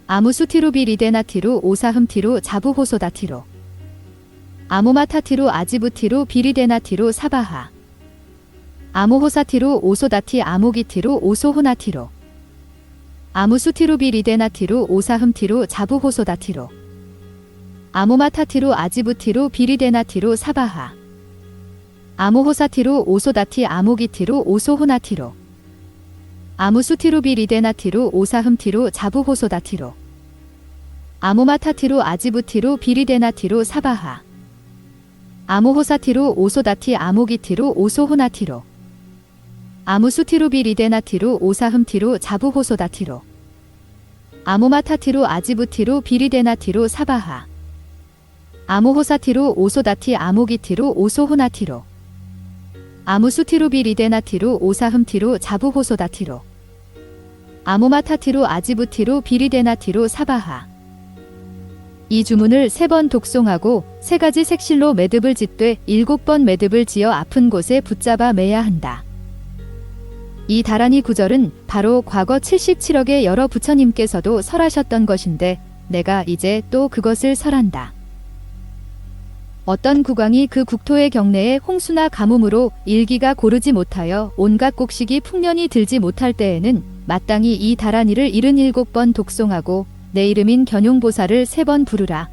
[SPEAKER 1] 아무수티로 비리데나티로 오사흠티로 자부호소다티로 아모마타티로 아지부티로 비리데나티로 사바하 아모호사티로 오소다티 아모기티로 오소호나티로 아무수티로 비리데나티로 오사흠티로 자부호소다티로 아모마타티로 아지부티로 비리데나티로 사바하 아모호사티로 오소다티 아모기티로 오소호나티로 아무수티로 비리데나티로 오사흠티로 자부호소다티로 아모마타티로 아지부티로 비리데나티로 사바하 아모호사티로 오소다티 아모기티로 오소호나티로 아무수티로 비리데나티로 오사흠티로 자부호소다티로 아모마타티로 아지부티로 비리데나티로 사바하 아모호사티로 오소다티 아모기티로 오소호나티로 아무수티로 비리데나티로 오사흠티로 자부호소다티로 아모마타티로 아지부티로 비리데나티로 사바하. 이 주문을 3번 독송하고 3가지 색실로 매듭을 짓되 7번 매듭을 지어 아픈 곳에 붙잡아 매야 한다. 이 다란이 구절은 바로 과거 77억의 여러 부처님께서도 설하셨던 것인데 내가 이제 또 그것을 설한다. 어떤 국왕이 그 국토의 경내에 홍수나 가뭄으로 일기가 고르지 못하여 온갖 곡식이 풍년이 들지 못할 때에는 마땅히 이 다란이를 77번 독송하고 내 이름인 견용보살을 3번 부르라.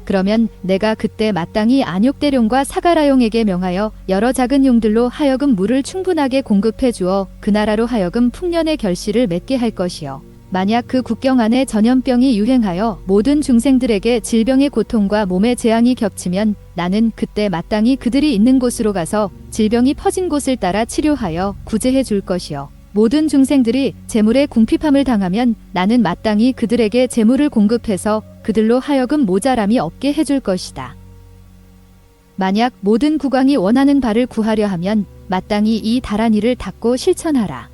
[SPEAKER 1] 그러면 내가 그때 마땅히 안욕대룡과 사가라용에게 명하여 여러 작은 용들로 하여금 물을 충분하게 공급해 주어 그 나라로 하여금 풍년의 결실을 맺게 할 것이요. 만약 그 국경 안에 전염병이 유행하여 모든 중생들에게 질병의 고통과 몸의 재앙이 겹치면 나는 그때 마땅히 그들이 있는 곳으로 가서 질병이 퍼진 곳을 따라 치료하여 구제해 줄 것이요. 모든 중생들이 재물에 궁핍함을 당하면 나는 마땅히 그들에게 재물을 공급해서 그들로 하여금 모자람이 없게 해줄 것이다. 만약 모든 국왕이 원하는 바를 구하려 하면 마땅히 이 다란이를 닫고 실천하라.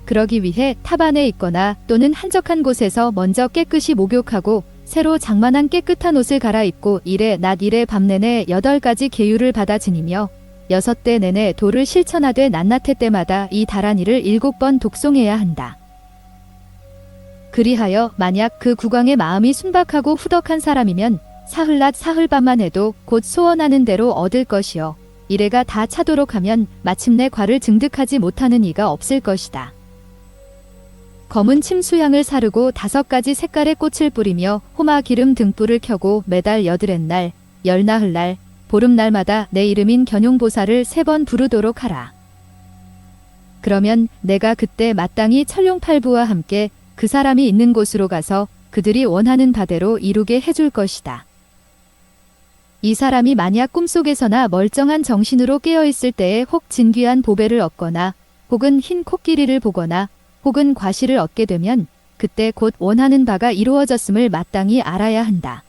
[SPEAKER 1] 그러기 위해 탑 안에 있거나 또는 한적한 곳에서 먼저 깨끗이 목욕하고 새로 장만한 깨끗한 옷을 갈아입고 이래 낮 이래 밤 내내 8가지 계율을 받아 지니며 6대 내내 도를 실천하되 낱낱해 때마다 이 다란이를 7번 독송해야 한다. 그리하여 만약 그 국왕의 마음이 순박하고 후덕한 사람이면 사흘낮 사흘밤만 해도 곧 소원하는 대로 얻을 것이요. 이래가 다 차도록 하면 마침내 과를 증득하지 못하는 이가 없을 것이다. 검은 침수향을 사르고 5가지 색깔의 꽃을 뿌리며 호마 기름 등불을 켜고 매달 8날, 열나흘날, 보름날마다 내 이름인 견용보살을 3번 부르도록 하라. 그러면 내가 그때 마땅히 천룡팔부와 함께 그 사람이 있는 곳으로 가서 그들이 원하는 바대로 이루게 해줄 것이다. 이 사람이 만약 꿈속에서나 멀쩡한 정신으로 깨어있을 때에 혹 진귀한 보배를 얻거나 혹은 흰 코끼리를 보거나 혹은 과실을 얻게 되면 그때 곧 원하는 바가 이루어졌음을 마땅히 알아야 한다.